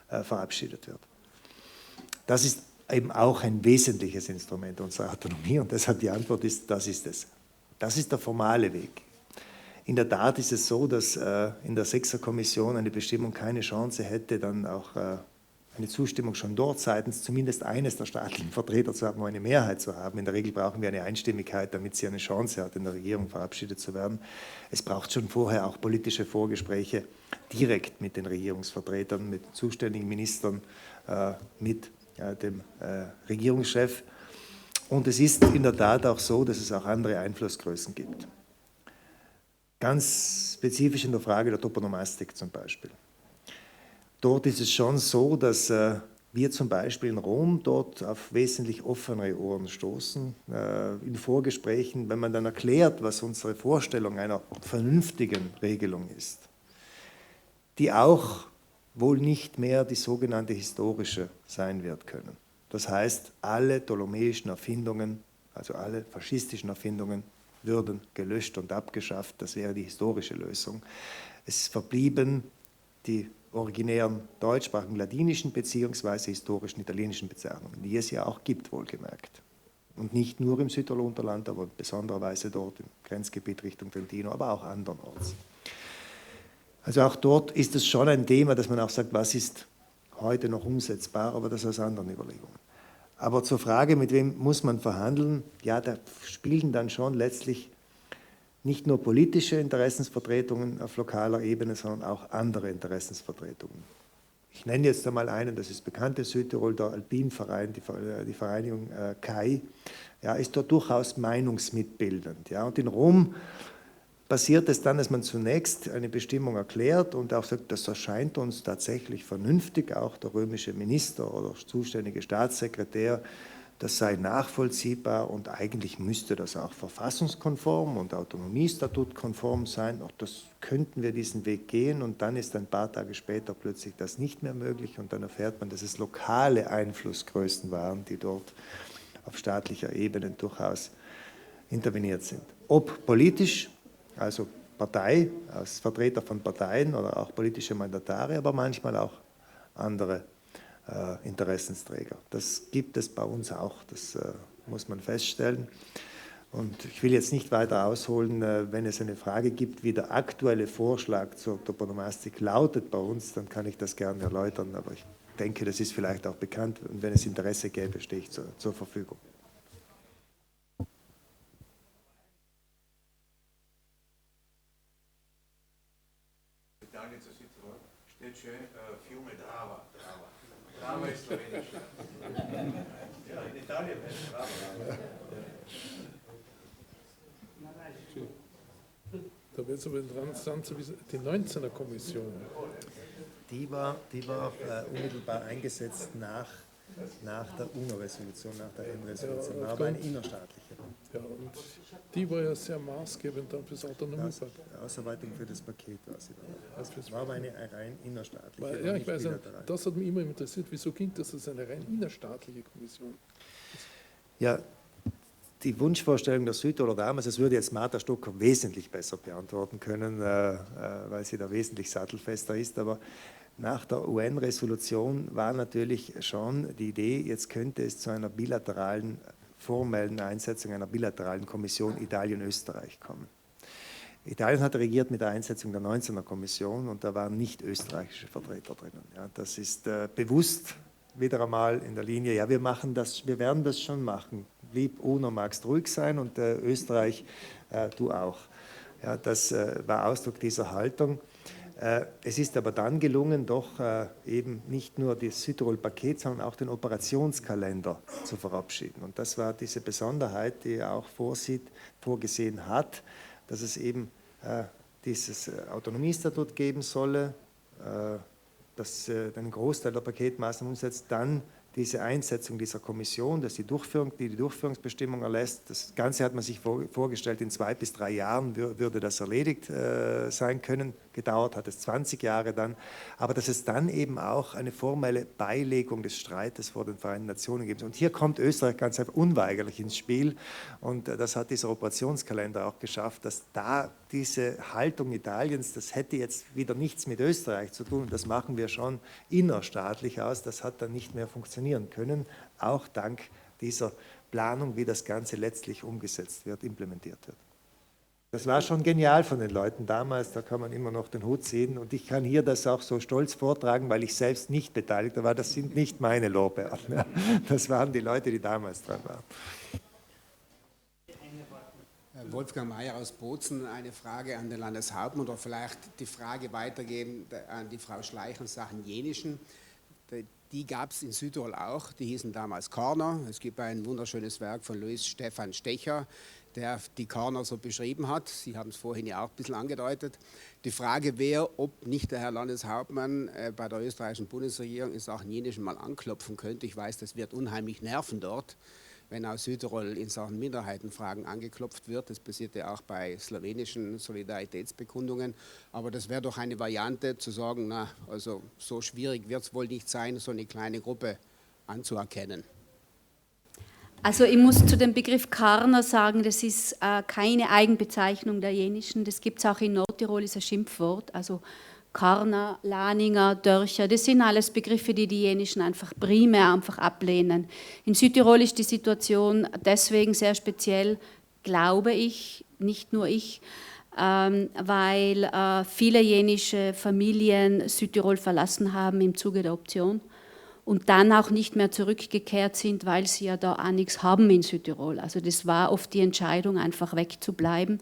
verabschiedet wird. Das ist eben auch ein wesentliches Instrument unserer Autonomie und deshalb die Antwort ist, das ist es. Das ist der formale Weg. In der Tat ist es so, dass in der 6er Kommission eine Bestimmung keine Chance hätte, dann auch eine Zustimmung schon dort seitens zumindest eines der staatlichen Vertreter zu haben, um eine Mehrheit zu haben. In der Regel brauchen wir eine Einstimmigkeit, damit sie eine Chance hat, in der Regierung verabschiedet zu werden. Es braucht schon vorher auch politische Vorgespräche direkt mit den Regierungsvertretern, mit zuständigen Ministern, mit dem Regierungschef. Und es ist in der Tat auch so, dass es auch andere Einflussgrößen gibt. Ganz spezifisch in der Frage der Toponomastik zum Beispiel. Dort ist es schon so, dass wir zum Beispiel in Rom dort auf wesentlich offenere Ohren stoßen. In Vorgesprächen, wenn man dann erklärt, was unsere Vorstellung einer vernünftigen Regelung ist, die auch wohl nicht mehr die sogenannte historische sein wird können. Das heißt, alle ptolemäischen Erfindungen, also alle faschistischen Erfindungen, würden gelöscht und abgeschafft. Das wäre die historische Lösung. Es verblieben die originären deutschsprachigen ladinischen bzw. historischen italienischen Bezeichnungen, die es ja auch gibt, wohlgemerkt. Und nicht nur im Südtiroler Unterland, aber in besonderer Weise dort im Grenzgebiet Richtung Trentino, aber auch andernorts. Also auch dort ist es schon ein Thema, dass man auch sagt, was ist heute noch umsetzbar, aber das aus anderen Überlegungen. Aber zur Frage, mit wem muss man verhandeln, ja, da spielen dann schon letztlich nicht nur politische Interessensvertretungen auf lokaler Ebene, sondern auch andere Interessensvertretungen. Ich nenne jetzt einmal einen, das ist bekannt in Südtirol, der Alpinverein, die Vereinigung CAI, ja, ist dort durchaus meinungsmitbildend. Ja. Und in Rom passiert es dann, dass man zunächst eine Bestimmung erklärt und auch sagt, das erscheint uns tatsächlich vernünftig, auch der römische Minister oder zuständige Staatssekretär, das sei nachvollziehbar und eigentlich müsste das auch verfassungskonform und autonomiestatutkonform sein. Auch das könnten wir diesen Weg gehen und dann ist ein paar Tage später plötzlich das nicht mehr möglich und dann erfährt man, dass es lokale Einflussgrößen waren, die dort auf staatlicher Ebene durchaus interveniert sind. Ob politisch, also Partei, als Vertreter von Parteien oder auch politische Mandatare, aber manchmal auch andere Interessensträger. Das gibt es bei uns auch, das muss man feststellen. Und ich will jetzt nicht weiter ausholen, wenn es eine Frage gibt, wie der aktuelle Vorschlag zur Toponomastik lautet bei uns, dann kann ich das gerne erläutern, aber ich denke, das ist vielleicht auch bekannt und wenn es Interesse gäbe, stehe ich zur Verfügung. Steht schön, Fiume Drava. Drava ist slowenisch. Ja, in Italien heißt Drava. Da wird es aber interessant, die 19er Kommission. Die war unmittelbar eingesetzt nach der UNO-Resolution, nach der UN-Resolution, Ja, aber eine innerstaatliche. Ja, und die war ja sehr maßgebend dann fürs Autonomiepaket. Ausarbeitung für das Paket war sie dann. Das war aber eine rein innerstaatliche. Ja, ich weiß, das hat mich immer interessiert, wieso ging das als eine rein innerstaatliche Kommission? Ja, die Wunschvorstellung der Südtiroler damals, das würde jetzt Martha Stocker wesentlich besser beantworten können, weil sie da wesentlich sattelfester ist, aber nach der UN-Resolution war natürlich schon die Idee, jetzt könnte es zu einer bilateralen, formellen Einsetzung einer bilateralen Kommission Italien-Österreich kommen. Italien hat regiert mit der Einsetzung der 19er Kommission und da waren nicht österreichische Vertreter drinnen. Ja, das ist bewusst wieder einmal in der Linie, ja, wir werden das schon machen. Lieb UNO, magst ruhig sein und Österreich, du auch. Ja, das war Ausdruck dieser Haltung. Es ist aber dann gelungen, doch eben nicht nur das Südtirol-Paket, sondern auch den Operationskalender zu verabschieden. Und das war diese Besonderheit, die er auch vorgesehen hat, dass es eben dieses Autonomiestatut geben solle, das einen Großteil der Paketmaßnahmen umsetzt, dann diese Einsetzung dieser Kommission, dass die Durchführungsbestimmung erlässt. Das Ganze hat man sich vorgestellt, in 2 bis 3 Jahren würde das erledigt sein können. Gedauert hat es 20 Jahre dann. Aber dass es dann eben auch eine formelle Beilegung des Streites vor den Vereinten Nationen gibt. Und hier kommt Österreich ganz einfach unweigerlich ins Spiel. Und das hat dieser Operationskalender auch geschafft, dass da diese Haltung Italiens, das hätte jetzt wieder nichts mit Österreich zu tun. Das machen wir schon innerstaatlich aus. Das hat dann nicht mehr funktionieren können, auch dank dieser Planung, wie das Ganze letztlich umgesetzt wird, implementiert wird. Das war schon genial von den Leuten damals, da kann man immer noch den Hut ziehen und ich kann hier das auch so stolz vortragen, weil ich selbst nicht beteiligt war, das sind nicht meine Lorbeeren, das waren die Leute, die damals dran waren. Wolfgang Mayer aus Bozen, eine Frage an den Landeshauptmann oder vielleicht die Frage weitergeben an die Frau Schleich in Sachen Jenischen. Die gab es in Südtirol auch, die hießen damals Corner. Es gibt ein wunderschönes Werk von Louis Stefan Stecher, der die Karner so beschrieben hat. Sie haben es vorhin ja auch ein bisschen angedeutet. Die Frage wäre, ob nicht der Herr Landeshauptmann bei der österreichischen Bundesregierung in Sachen Jenischen mal anklopfen könnte. Ich weiß, das wird unheimlich nerven dort, wenn aus Südtirol in Sachen Minderheitenfragen angeklopft wird. Das passiert ja auch bei slowenischen Solidaritätsbekundungen. Aber das wäre doch eine Variante zu sagen, na, also so schwierig wird es wohl nicht sein, so eine kleine Gruppe anzuerkennen. Also ich muss zu dem Begriff Karner sagen, das ist keine Eigenbezeichnung der Jenischen, das gibt es auch in Nordtirol, ist ein Schimpfwort, also Karner, Lahninger, Dörcher, das sind alles Begriffe, die Jenischen einfach primär ablehnen. In Südtirol ist die Situation deswegen sehr speziell, glaube ich, nicht nur ich, weil viele jenische Familien Südtirol verlassen haben im Zuge der Option und dann auch nicht mehr zurückgekehrt sind, weil sie ja da auch nichts haben in Südtirol. Also das war oft die Entscheidung, einfach wegzubleiben.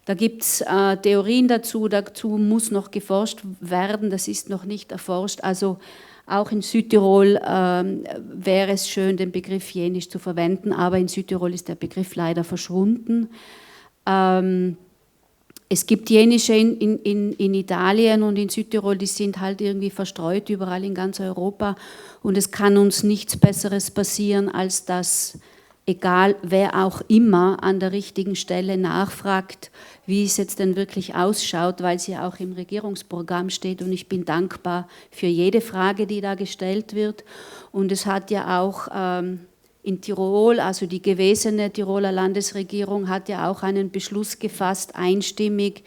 Da gibt es Theorien dazu muss noch geforscht werden, das ist noch nicht erforscht. Also auch in Südtirol wäre es schön, den Begriff Jenisch zu verwenden, aber in Südtirol ist der Begriff leider verschwunden. Es gibt Jenische in Italien und in Südtirol, die sind halt irgendwie verstreut überall in ganz Europa und es kann uns nichts Besseres passieren, als dass, egal wer auch immer, an der richtigen Stelle nachfragt, wie es jetzt denn wirklich ausschaut, weil es ja auch im Regierungsprogramm steht und ich bin dankbar für jede Frage, die da gestellt wird und es hat ja auch in Tirol, also die gewesene Tiroler Landesregierung hat ja auch einen Beschluss gefasst, einstimmig,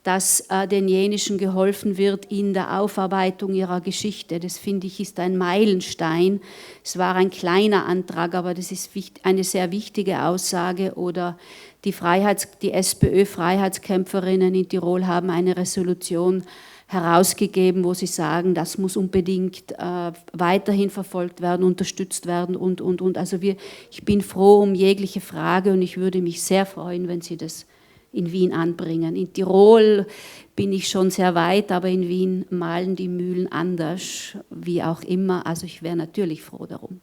dass den Jenischen geholfen wird in der Aufarbeitung ihrer Geschichte. Das finde ich ist ein Meilenstein. Es war ein kleiner Antrag, aber das ist eine sehr wichtige Aussage. Oder die SPÖ-Freiheitskämpferinnen in Tirol haben eine Resolution herausgegeben, wo sie sagen, das muss unbedingt weiterhin verfolgt werden, unterstützt werden und. Also ich bin froh um jegliche Frage und ich würde mich sehr freuen, wenn Sie das in Wien anbringen. In Tirol bin ich schon sehr weit, aber in Wien mahlen die Mühlen anders, wie auch immer. Also ich wäre natürlich froh darum.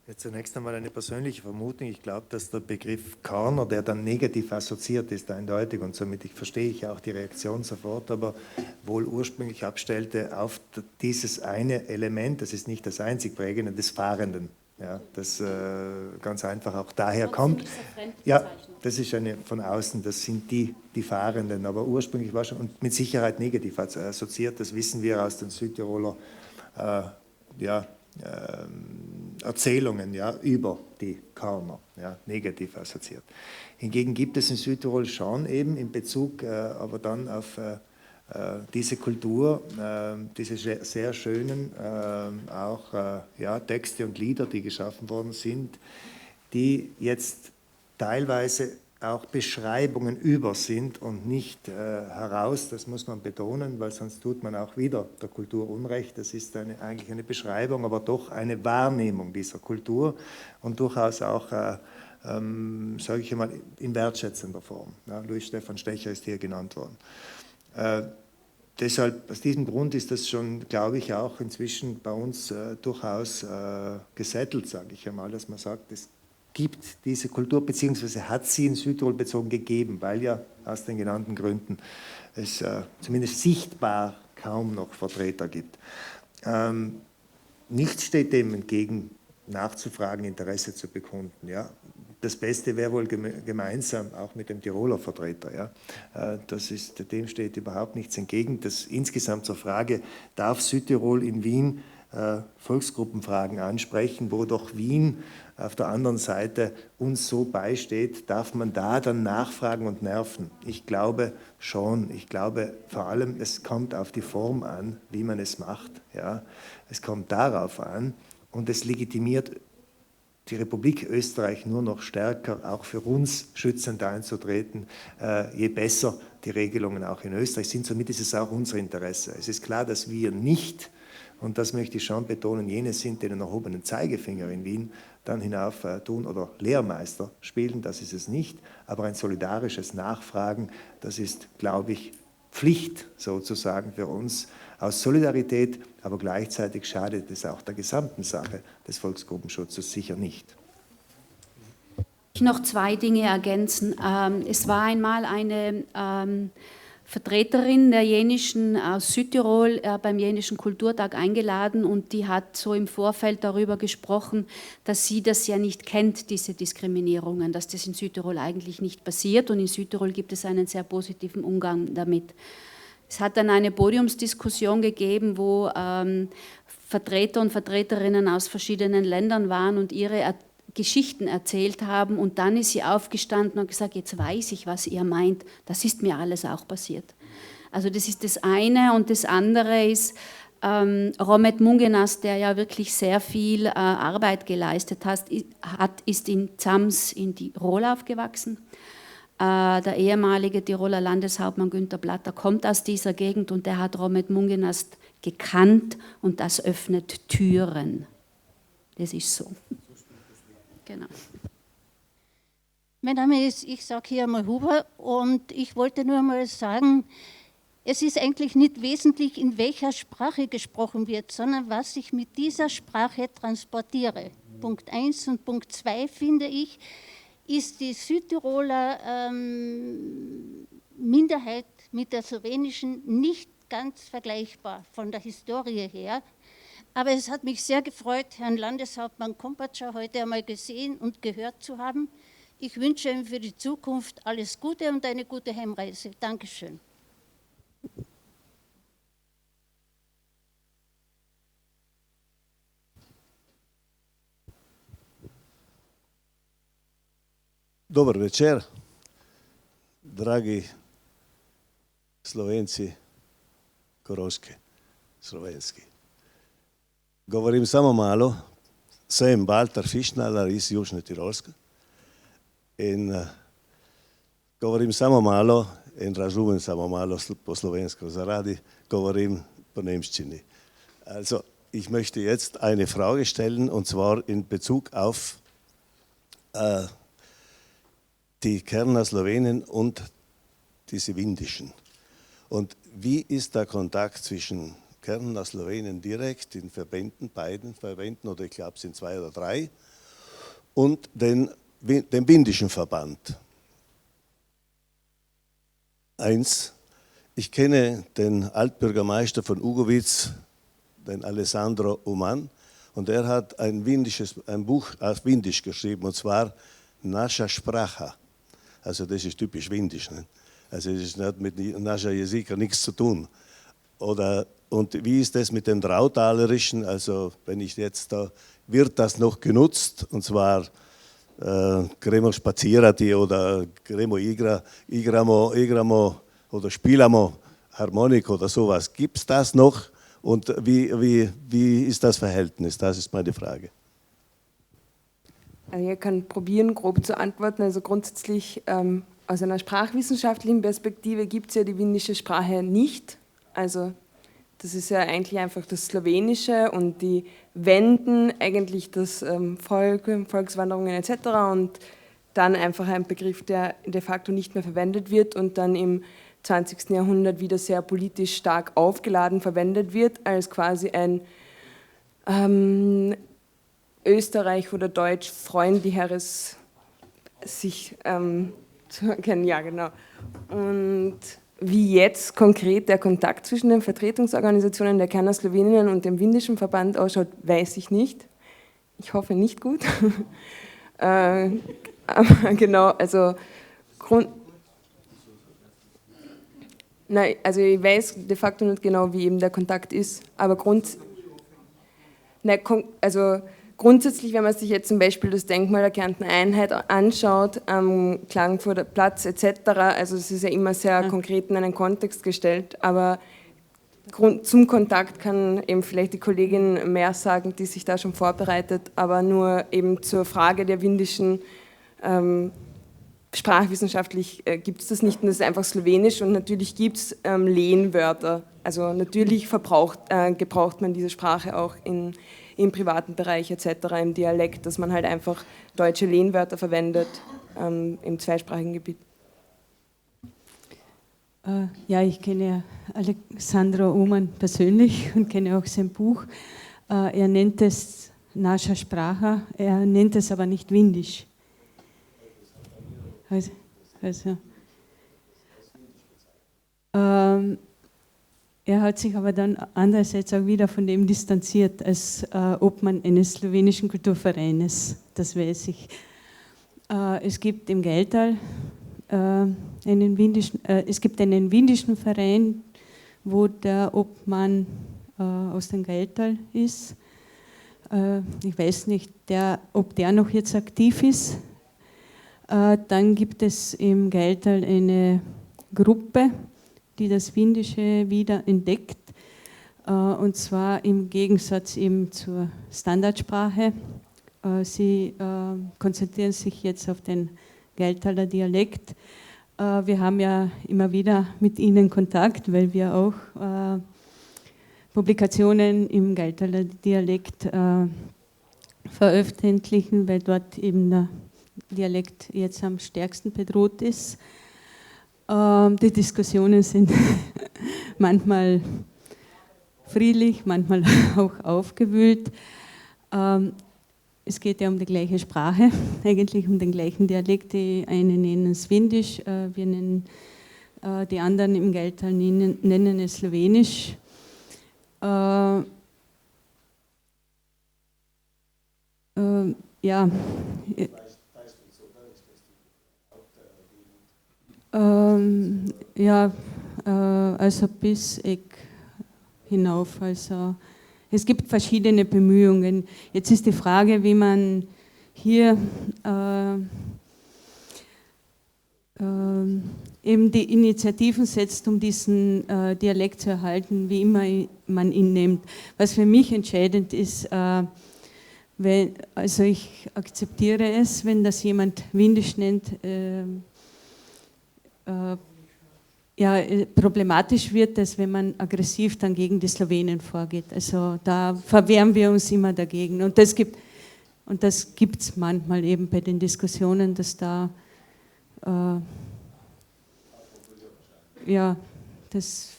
Jetzt zunächst einmal eine persönliche Vermutung. Ich glaube, dass der Begriff Karner, der dann negativ assoziiert ist, eindeutig, und somit verstehe ich auch die Reaktion sofort, aber wohl ursprünglich abstellte auf dieses eine Element, das ist nicht das einzig prägende, des Fahrenden. Ja, das ganz einfach auch daher kommt. Ja, das ist eine von außen, das sind die Fahrenden, aber ursprünglich war schon und mit Sicherheit negativ assoziiert, das wissen wir aus den Südtiroler Erzählungen über die Karner, negativ assoziiert. Hingegen gibt es in Südtirol schon eben in Bezug aber dann auf diese Kultur, diese sehr schönen Texte und Lieder, die geschaffen worden sind, die jetzt teilweise auch Beschreibungen über sind und nicht heraus, das muss man betonen, weil sonst tut man auch wieder der Kultur Unrecht. Das ist eigentlich eine Beschreibung, aber doch eine Wahrnehmung dieser Kultur und durchaus auch, sage ich mal, in wertschätzender Form. Ja, Louis Stefan Stecher ist hier genannt worden. Deshalb, aus diesem Grund ist das schon, glaube ich, auch inzwischen bei uns durchaus gesettelt, sage ich einmal, dass man sagt, es gibt diese Kultur, beziehungsweise hat sie in Südtirol bezogen gegeben, weil ja aus den genannten Gründen es zumindest sichtbar kaum noch Vertreter gibt. Nichts steht dem entgegen, nachzufragen, Interesse zu bekunden. Ja. Das Beste wäre wohl gemeinsam, auch mit dem Tiroler Vertreter. Ja. Dem steht überhaupt nichts entgegen. Das insgesamt zur Frage, darf Südtirol in Wien Volksgruppenfragen ansprechen, wo doch Wien auf der anderen Seite uns so beisteht, darf man da dann nachfragen und nerven? Ich glaube schon. Ich glaube vor allem, es kommt auf die Form an, wie man es macht. Ja. Es kommt darauf an und es legitimiert die Republik Österreich nur noch stärker, auch für uns schützend einzutreten, je besser die Regelungen auch in Österreich sind. Somit ist es auch unser Interesse. Es ist klar, dass wir nicht, und das möchte ich schon betonen, jene sind, die den erhobenen Zeigefinger in Wien dann hinauf tun oder Lehrmeister spielen, das ist es nicht. Aber ein solidarisches Nachfragen, das ist, glaube ich, Pflicht sozusagen für uns aus Solidarität, aber gleichzeitig schadet es auch der gesamten Sache des Volksgruppenschutzes sicher nicht. Ich noch 2 Dinge ergänzen. Es war einmal eine Vertreterin der Jenischen aus Südtirol beim Jenischen Kulturtag eingeladen und die hat so im Vorfeld darüber gesprochen, dass sie das ja nicht kennt, diese Diskriminierungen, dass das in Südtirol eigentlich nicht passiert und in Südtirol gibt es einen sehr positiven Umgang damit. Es hat dann eine Podiumsdiskussion gegeben, wo Vertreter und Vertreterinnen aus verschiedenen Ländern waren und ihre Geschichten erzählt haben und dann ist sie aufgestanden und gesagt, jetzt weiß ich, was ihr meint, das ist mir alles auch passiert. Also das ist das eine und das andere ist Romet Mungenas, der ja wirklich sehr viel Arbeit geleistet hat, ist in Zams in Tirol aufgewachsen. Der ehemalige Tiroler Landeshauptmann Günter Platter kommt aus dieser Gegend und der hat Romet Mungenas gekannt und das öffnet Türen. Das ist so. Genau. Mein Name ist, ich sage hier einmal Huber und ich wollte nur mal sagen, es ist eigentlich nicht wesentlich, in welcher Sprache gesprochen wird, sondern was ich mit dieser Sprache transportiere. Punkt 1 und Punkt 2 finde ich, ist die Südtiroler Minderheit mit der slowenischen nicht ganz vergleichbar von der Historie her. Aber es hat mich sehr gefreut, Herrn Landeshauptmann Kompatscher heute einmal gesehen und gehört zu haben. Ich wünsche ihm für die Zukunft alles Gute und eine gute Heimreise. Dankeschön. Dobar večer, dragi Slovenci, Koroške, slovenski. Govorim samo malo, sem Baltar Fišnalar iz Južne Tirolske in govorim samo malo in razumem samo malo po slovensko, zaradi govorim po nemščini. Also, ich möchte jetzt eine Frage stellen und zwar in Bezug auf die Kerner Slowenen und diese Windischen. Und wie ist der Kontakt zwischen Kerner Slowenen direkt in Verbänden, beiden Verbänden, oder ich glaube es sind 2 oder 3, und dem Windischen Verband? 1. Ich kenne den Altbürgermeister von Ugowitz, den Alessandro Uman, und er hat ein Buch auf Windisch geschrieben, und zwar Nascha Spracha. Also das ist typisch Windisch. Ne? Also es hat mit Nascha Jesika nichts zu tun. Und wie ist das mit dem Drautalerischen? Also wenn ich jetzt da, wird das noch genutzt, und zwar gremo spazierati oder gremo igramo oder spielamo Harmonik oder sowas. Gibt es das noch? Und wie ist das Verhältnis? Das ist meine Frage. Also ich kann probieren, grob zu antworten. Also grundsätzlich aus einer sprachwissenschaftlichen Perspektive gibt es ja die windische Sprache nicht. Also das ist ja eigentlich einfach das Slowenische und die Wenden eigentlich das Volk, Volkswanderungen etc. und dann einfach ein Begriff, der de facto nicht mehr verwendet wird und dann im 20. Jahrhundert wieder sehr politisch stark aufgeladen verwendet wird, als quasi ein Österreich oder Deutsch freundlicheres sich zu erkennen. Ja, genau. Und wie jetzt konkret der Kontakt zwischen den Vertretungsorganisationen der Kerner Sloweninnen und dem Windischen Verband ausschaut, weiß ich nicht. Ich hoffe nicht gut. Aber genau, also nein, also ich weiß de facto nicht genau, wie eben der Kontakt ist, aber grundsätzlich, wenn man sich jetzt zum Beispiel das Denkmal der Kärntner Einheit anschaut, am Klagenfurter Platz etc., also es ist ja immer sehr konkret in einen Kontext gestellt, aber zum Kontakt kann eben vielleicht die Kollegin mehr sagen, die sich da schon vorbereitet, aber nur eben zur Frage der windischen sprachwissenschaftlich gibt es das nicht, und das ist einfach Slowenisch und natürlich gibt es Lehnwörter, also natürlich gebraucht man diese Sprache auch im privaten Bereich etc., im Dialekt, dass man halt einfach deutsche Lehnwörter verwendet im zweisprachigen Gebiet. Ja, ich kenne Alessandro Uman persönlich und kenne auch sein Buch. Er nennt es Nascha Spracha, er nennt es aber nicht Windisch. Er hat sich aber dann andererseits auch wieder von dem distanziert, als Obmann eines slowenischen Kulturvereines, das weiß ich. Es gibt im Geldtal einen windischen Verein, wo der Obmann aus dem Geldtal ist. Ich weiß nicht, ob der noch jetzt aktiv ist. Dann gibt es im Geldtal eine Gruppe, die das Windische wieder entdeckt, und zwar im Gegensatz eben zur Standardsprache. Sie konzentrieren sich jetzt auf den Geldtaler Dialekt. Wir haben ja immer wieder mit ihnen Kontakt, weil wir auch Publikationen im Geldtaler Dialekt veröffentlichen, weil dort eben der Dialekt jetzt am stärksten bedroht ist. Die Diskussionen sind manchmal friedlich, manchmal auch aufgewühlt. Es geht ja um die gleiche Sprache, eigentlich um den gleichen Dialekt. Die einen nennen es Windisch, wir nennen, die anderen im Geldtal nennen es Slowenisch. Ja. Also bis Eck hinauf. Also es gibt verschiedene Bemühungen. Jetzt ist die Frage, wie man hier eben die Initiativen setzt, um diesen Dialekt zu erhalten, wie immer man ihn nimmt. Was für mich entscheidend ist, also ich akzeptiere es, wenn das jemand Windisch nennt, problematisch wird es, wenn man aggressiv dann gegen die Slowenen vorgeht. Also da verwehren wir uns immer dagegen. Und das gibt es manchmal eben bei den Diskussionen, dass da dass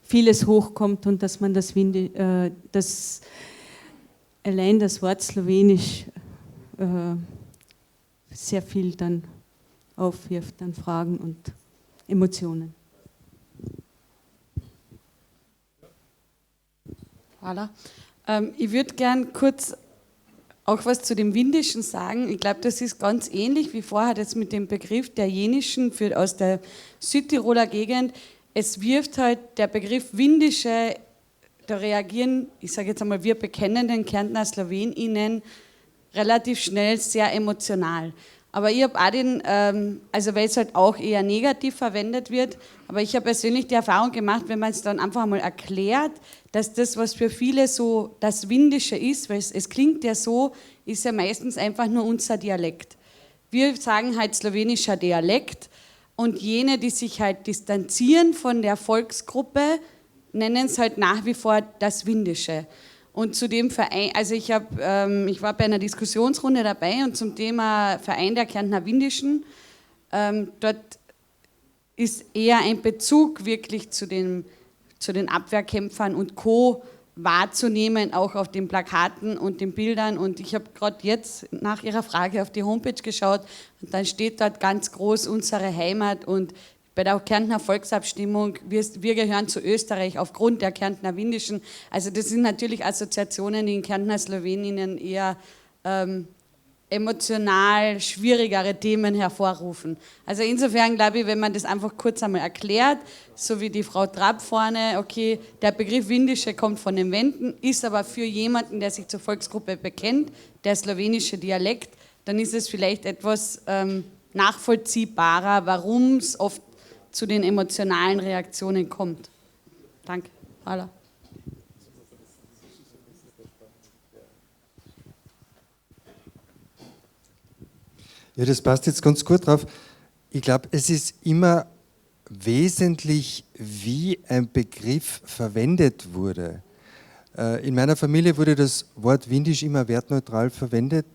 vieles hochkommt und dass man dass allein das Wort Slowenisch sehr viel dann aufwirft an Fragen und Emotionen. Voilà. Ich würde gern kurz auch was zu dem Windischen sagen. Ich glaube, das ist ganz ähnlich wie vorher das mit dem Begriff der Jenischen aus der Südtiroler Gegend. Es wirft halt der Begriff Windische, da reagieren, ich sage jetzt einmal, wir bekennenden Kärntner SlowenInnen relativ schnell sehr emotional. Aber ich habe auch also weil es halt auch eher negativ verwendet wird, aber ich habe persönlich die Erfahrung gemacht, wenn man es dann einfach mal erklärt, dass das, was für viele so das Windische ist, weil es klingt ja so, ist ja meistens einfach nur unser Dialekt. Wir sagen halt slowenischer Dialekt und jene, die sich halt distanzieren von der Volksgruppe, nennen es halt nach wie vor das Windische. Und zu dem Verein, also ich war bei einer Diskussionsrunde dabei und zum Thema Verein der Kärntner Windischen, dort ist eher ein Bezug wirklich zu den Abwehrkämpfern und Co. wahrzunehmen, auch auf den Plakaten und den Bildern. Und ich habe gerade jetzt nach Ihrer Frage auf die Homepage geschaut und dann steht dort ganz groß unsere Heimat und bei der Kärntner Volksabstimmung, wir gehören zu Österreich aufgrund der Kärntner Windischen. Also das sind natürlich Assoziationen, die in Kärntner Sloweninnen eher emotional schwierigere Themen hervorrufen. Also insofern glaube ich, wenn man das einfach kurz einmal erklärt, so wie die Frau Trapp vorne, okay, der Begriff Windische kommt von den Wenden, ist aber für jemanden, der sich zur Volksgruppe bekennt, der slowenische Dialekt, dann ist es vielleicht etwas nachvollziehbarer, warum es oft zu den emotionalen Reaktionen kommt. Danke. Voilà. Ja, das passt jetzt ganz gut drauf. Ich glaube, es ist immer wesentlich, wie ein Begriff verwendet wurde. In meiner Familie wurde das Wort Windisch immer wertneutral verwendet.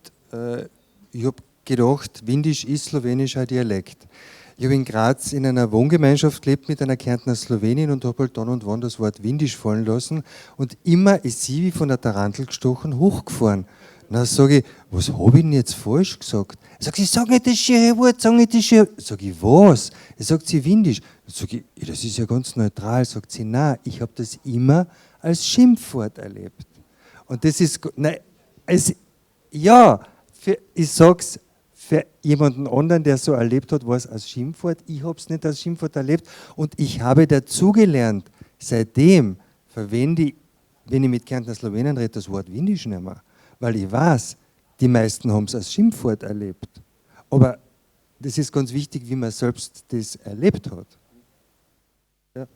Ich habe gedacht, Windisch ist slowenischer Dialekt. Ich habe in Graz in einer Wohngemeinschaft gelebt mit einer Kärntner Slowenin und habe halt dann und wann das Wort Windisch fallen lassen. Und immer ist sie wie von der Tarantel gestochen hochgefahren. Dann sage ich, was habe ich denn jetzt falsch gesagt? Er sagt, ich sage nicht das schöne Wort, sag nicht das schöne. Sag ich, was? Er sagt, sie windisch. Dann sage ich, ja, das ist ja ganz neutral. Sagt sie, nein, ich habe das immer als Schimpfwort erlebt. Und das ist, nein, ich sage es, für jemanden anderen, der so erlebt hat, war es als Schimpfwort. Ich habe es nicht als Schimpfwort erlebt und ich habe dazugelernt. Seitdem verwende ich, wenn ich mit Kärntner Slowenen rede, das Wort Windisch nicht mehr. Weil ich weiß, die meisten haben es als Schimpfwort erlebt. Aber das ist ganz wichtig, wie man selbst das erlebt hat. Ja.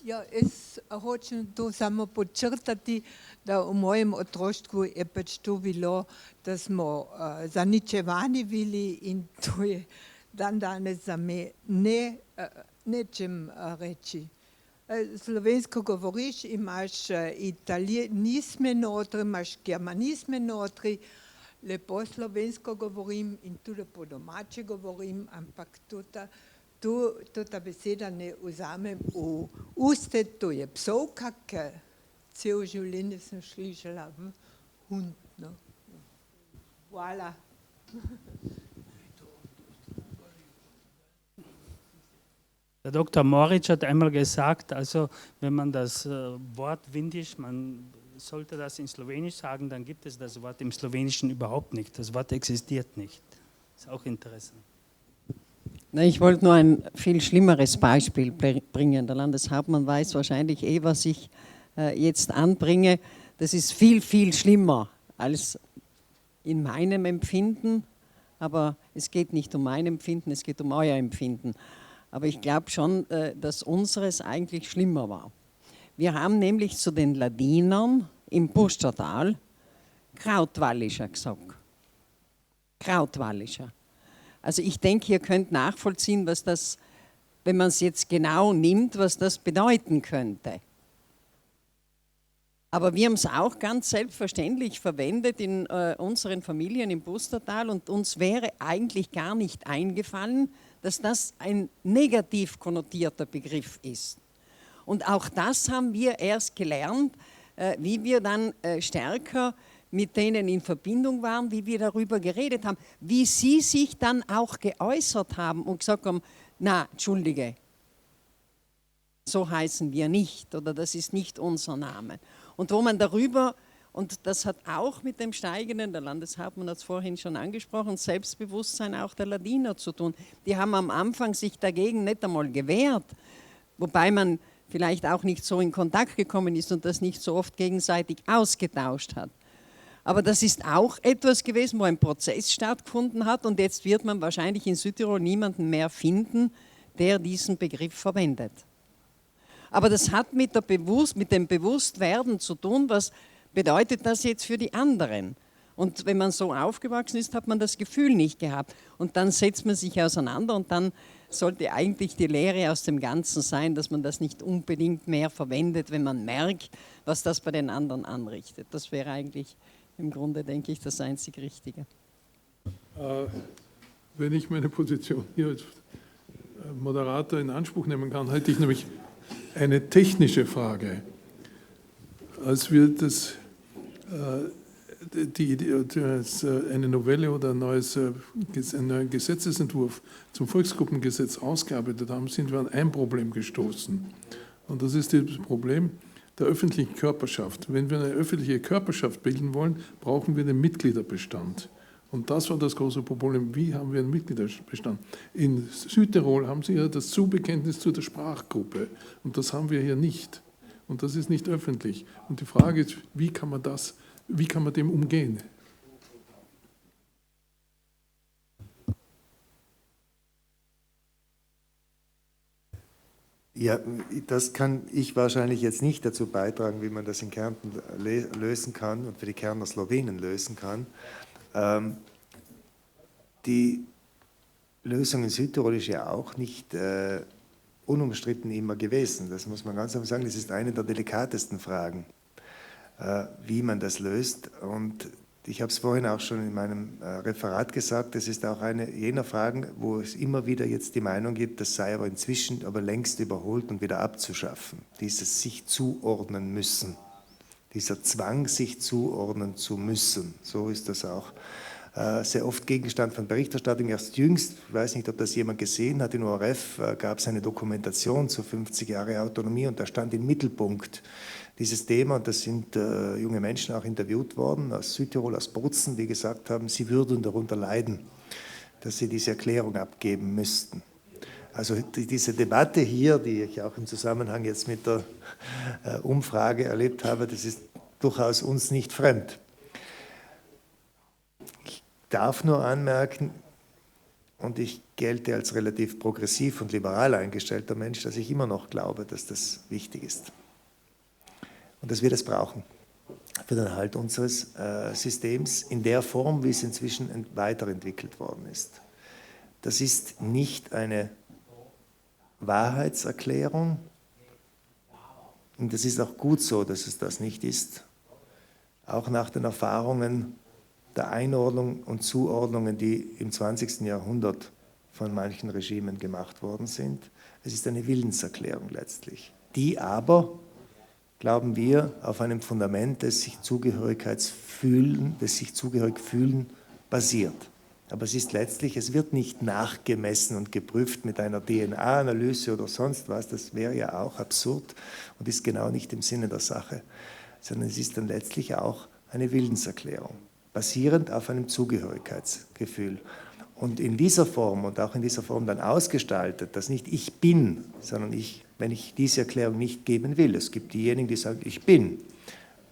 Ja, es hat schon da sind wir podčrtati, da v mojem otroštvu je pač to bilo, da smo zaničevani bili in to je dan danes za me nečem reči. Slovensko govoriš, imaš italijanizme notri, imaš germanizme notri, lepo slovensko govorim in tudi po domače govorim, ampak ta beseda ne vzamem v uste, to je psovka, ker cel življenje sem slišala v hund. No. Hvala. Der Dr. Moritz hat einmal gesagt, also wenn man das Wort Windisch, man sollte das in Slowenisch sagen, dann gibt es das Wort im Slowenischen überhaupt nicht. Das Wort existiert nicht. Ist auch interessant. Na, ich wollte nur ein viel schlimmeres Beispiel bringen. Der Landeshauptmann weiß wahrscheinlich was ich jetzt anbringe. Das ist viel, viel schlimmer als in meinem Empfinden. Aber es geht nicht um mein Empfinden, es geht um euer Empfinden. Aber ich glaube schon, dass unseres eigentlich schlimmer war. Wir haben nämlich zu den Ladinern im Pustertal Krautwallischer gesagt. Krautwallischer. Also ich denke, ihr könnt nachvollziehen, was das, wenn man es jetzt genau nimmt, was das bedeuten könnte. Aber wir haben es auch ganz selbstverständlich verwendet in unseren Familien im Pustertal und uns wäre eigentlich gar nicht eingefallen, dass das ein negativ konnotierter Begriff ist. Und auch das haben wir erst gelernt, wie wir dann stärker mit denen in Verbindung waren, wie wir darüber geredet haben, wie sie sich dann auch geäußert haben und gesagt haben, na, entschuldige, so heißen wir nicht oder das ist nicht unser Name. Und wo man darüber, und das hat auch mit dem steigenden, der Landeshauptmann hat es vorhin schon angesprochen, Selbstbewusstsein auch der Ladiner zu tun. Die haben am Anfang sich dagegen nicht einmal gewehrt, wobei man vielleicht auch nicht so in Kontakt gekommen ist und das nicht so oft gegenseitig ausgetauscht hat. Aber das ist auch etwas gewesen, wo ein Prozess stattgefunden hat und jetzt wird man wahrscheinlich in Südtirol niemanden mehr finden, der diesen Begriff verwendet. Aber das hat mit dem Bewusstwerden zu tun, was bedeutet das jetzt für die anderen. Und wenn man so aufgewachsen ist, hat man das Gefühl nicht gehabt. Und dann setzt man sich auseinander und dann sollte eigentlich die Lehre aus dem Ganzen sein, dass man das nicht unbedingt mehr verwendet, wenn man merkt, was das bei den anderen anrichtet. Das wäre eigentlich im Grunde, denke ich, das einzig Richtige. Wenn ich meine Position hier als Moderator in Anspruch nehmen kann, hätte ich nämlich eine technische Frage. Als wir eine Novelle oder einen neuen Gesetzesentwurf zum Volksgruppengesetz ausgearbeitet haben, sind wir an ein Problem gestoßen. Und das ist das Problem der öffentlichen Körperschaft. Wenn wir eine öffentliche Körperschaft bilden wollen, brauchen wir den Mitgliederbestand. Und das war das große Problem. Wie haben wir einen Mitgliederbestand? In Südtirol haben Sie ja das Zubekenntnis zu der Sprachgruppe. Und das haben wir hier nicht. Und das ist nicht öffentlich. Und die Frage ist, wie kann man dem umgehen? Ja, das kann ich wahrscheinlich jetzt nicht dazu beitragen, wie man das in Kärnten lösen kann und für die Kärntner Slowenen lösen kann. Die Lösung in Südtirol ist ja auch nicht unumstritten immer gewesen. Das muss man ganz einfach sagen, das ist eine der delikatesten Fragen, wie man das löst. Und ich habe es vorhin auch schon in meinem Referat gesagt, das ist auch eine jener Fragen, wo es immer wieder jetzt die Meinung gibt, das sei aber inzwischen aber längst überholt und wieder abzuschaffen, dieses sich zuordnen müssen. dieser Zwang, sich zuordnen zu müssen. So ist das auch sehr oft Gegenstand von Berichterstattung. Erst jüngst, ich weiß nicht, ob das jemand gesehen hat, in ORF gab es eine Dokumentation zu 50 Jahre Autonomie und da stand im Mittelpunkt dieses Thema, und da sind junge Menschen auch interviewt worden, aus Südtirol, aus Bozen, die gesagt haben, sie würden darunter leiden, dass sie diese Erklärung abgeben müssten. Also diese Debatte hier, die ich auch im Zusammenhang jetzt mit der Umfrage erlebt habe, das ist durchaus uns nicht fremd. Ich darf nur anmerken, und ich gelte als relativ progressiv und liberal eingestellter Mensch, dass ich immer noch glaube, dass das wichtig ist. Und dass wir das brauchen für den Erhalt unseres Systems in der Form, wie es inzwischen weiterentwickelt worden ist. Das ist nicht eine Wahrheitserklärung, und das ist auch gut so, dass es das nicht ist, auch nach den Erfahrungen der Einordnung und Zuordnungen, die im 20. Jahrhundert von manchen Regimen gemacht worden sind. Es ist eine Willenserklärung letztlich, die aber, glauben wir, auf einem Fundament des sich zugehörig fühlen basiert. Aber es ist letztlich, es wird nicht nachgemessen und geprüft mit einer DNA-Analyse oder sonst was, das wäre ja auch absurd und ist genau nicht im Sinne der Sache, sondern es ist dann letztlich auch eine Willenserklärung, basierend auf einem Zugehörigkeitsgefühl. Und in dieser Form und auch in dieser Form dann ausgestaltet, dass nicht ich bin, sondern wenn ich diese Erklärung nicht geben will. Es gibt diejenigen, die sagen, ich bin.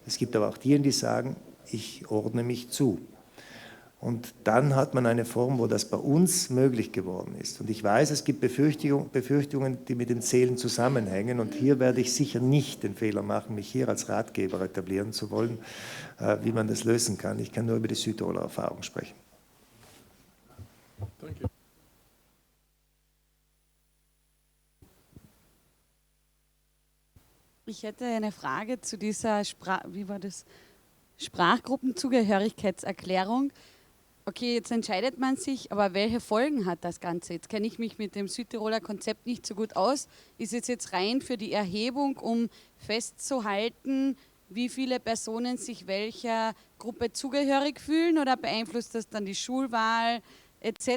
Es gibt aber auch diejenigen, die sagen, ich ordne mich zu. Und dann hat man eine Form, wo das bei uns möglich geworden ist. Und ich weiß, es gibt Befürchtungen, die mit dem Zählen zusammenhängen. Und hier werde ich sicher nicht den Fehler machen, mich hier als Ratgeber etablieren zu wollen, wie man das lösen kann. Ich kann nur über die Südtiroler Erfahrung sprechen. Danke. Ich hätte eine Frage zu dieser Sprachgruppenzugehörigkeitserklärung. Okay, jetzt entscheidet man sich, aber welche Folgen hat das Ganze? Jetzt kenne ich mich mit dem Südtiroler Konzept nicht so gut aus. Ist es jetzt rein für die Erhebung, um festzuhalten, wie viele Personen sich welcher Gruppe zugehörig fühlen, oder beeinflusst das dann die Schulwahl etc.?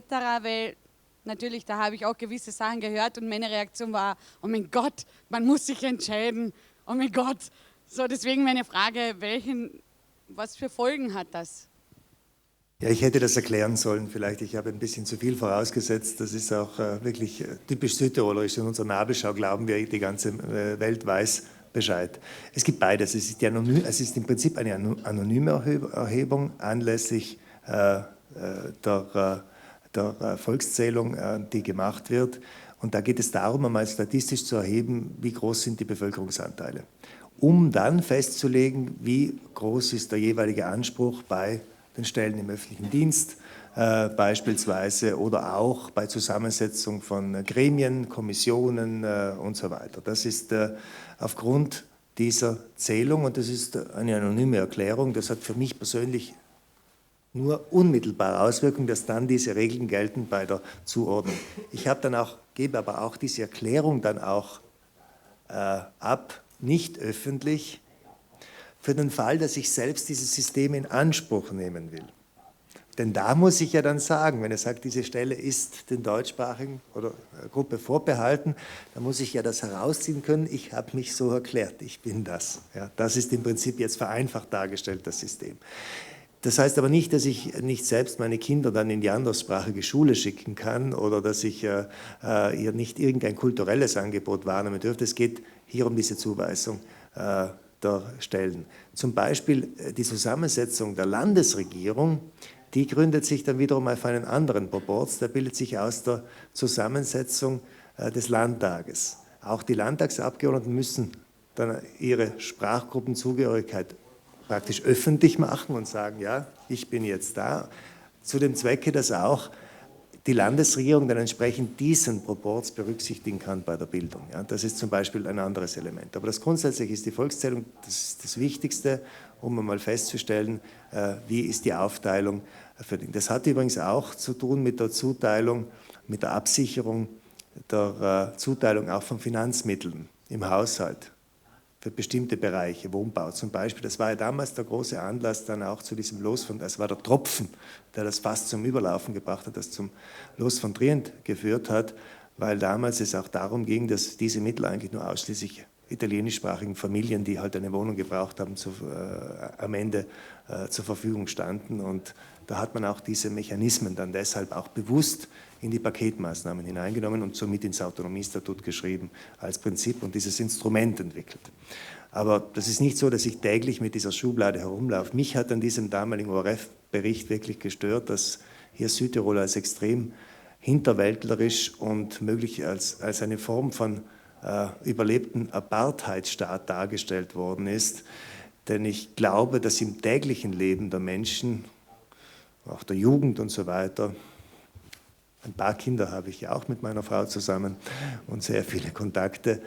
Weil natürlich, da habe ich auch gewisse Sachen gehört und meine Reaktion war, oh mein Gott, man muss sich entscheiden, oh mein Gott. So, deswegen meine Frage, was für Folgen hat das? Ja, ich hätte das erklären sollen vielleicht. Ich habe ein bisschen zu viel vorausgesetzt. Das ist auch wirklich typisch südtirolerisch. In unserer Nabelschau glauben wir, die ganze Welt weiß Bescheid. Es gibt beides. Es ist im Prinzip eine anonyme Erhebung anlässlich der Volkszählung, die gemacht wird. Und da geht es darum, einmal statistisch zu erheben, wie groß sind die Bevölkerungsanteile, um dann festzulegen, wie groß ist der jeweilige Anspruch bei den Stellen im öffentlichen Dienst beispielsweise oder auch bei Zusammensetzung von Gremien, Kommissionen und so weiter. Das ist aufgrund dieser Zählung, und das ist eine anonyme Erklärung, das hat für mich persönlich nur unmittelbare Auswirkungen, dass dann diese Regeln gelten bei der Zuordnung. Ich gebe aber auch diese Erklärung dann auch ab, nicht öffentlich, für den Fall, dass ich selbst dieses System in Anspruch nehmen will. Denn da muss ich ja dann sagen, wenn er sagt, diese Stelle ist den deutschsprachigen oder Gruppe vorbehalten, dann muss ich ja das herausziehen können, ich habe mich so erklärt, ich bin das. Ja, das ist im Prinzip jetzt vereinfacht dargestellt, das System. Das heißt aber nicht, dass ich nicht selbst meine Kinder dann in die anderssprachige Schule schicken kann oder dass ich ihr nicht irgendein kulturelles Angebot wahrnehmen dürfte. Es geht hier um diese Zuweisung der Stellen. Zum Beispiel die Zusammensetzung der Landesregierung, die gründet sich dann wiederum auf einen anderen Proporz, der bildet sich aus der Zusammensetzung des Landtages. Auch die Landtagsabgeordneten müssen dann ihre Sprachgruppenzugehörigkeit praktisch öffentlich machen und sagen, ja, ich bin jetzt da, zu dem Zwecke, dass auch die Landesregierung dann entsprechend diesen Proporz berücksichtigen kann bei der Bildung. Ja, das ist zum Beispiel ein anderes Element. Aber das grundsätzlich ist die Volkszählung das Wichtigste, um einmal festzustellen, wie ist die Aufteilung. Das hat übrigens auch zu tun mit der Zuteilung, mit der Absicherung der Zuteilung auch von Finanzmitteln im Haushalt. für bestimmte Bereiche, Wohnbau zum Beispiel. Das war ja damals der große Anlass dann auch zu diesem Los von, das war der Tropfen, der das fast zum Überlaufen gebracht hat, das zum Los von Trient geführt hat, weil damals es auch darum ging, dass diese Mittel eigentlich nur ausschließlich italienischsprachigen Familien, die halt eine Wohnung gebraucht haben, am Ende zur Verfügung standen. Und da hat man auch diese Mechanismen dann deshalb auch bewusst in die Paketmaßnahmen hineingenommen und somit ins Autonomiestatut geschrieben als Prinzip und dieses Instrument entwickelt. Aber das ist nicht so, dass ich täglich mit dieser Schublade herumlaufe. Mich hat an diesem damaligen ORF-Bericht wirklich gestört, dass hier Südtirol als extrem hinterwäldlerisch und möglich als eine Form von überlebten Apartheidstaat dargestellt worden ist. Denn ich glaube, dass im täglichen Leben der Menschen, auch der Jugend und so weiter, ein paar Kinder habe ich ja auch mit meiner Frau zusammen und sehr viele Kontakte,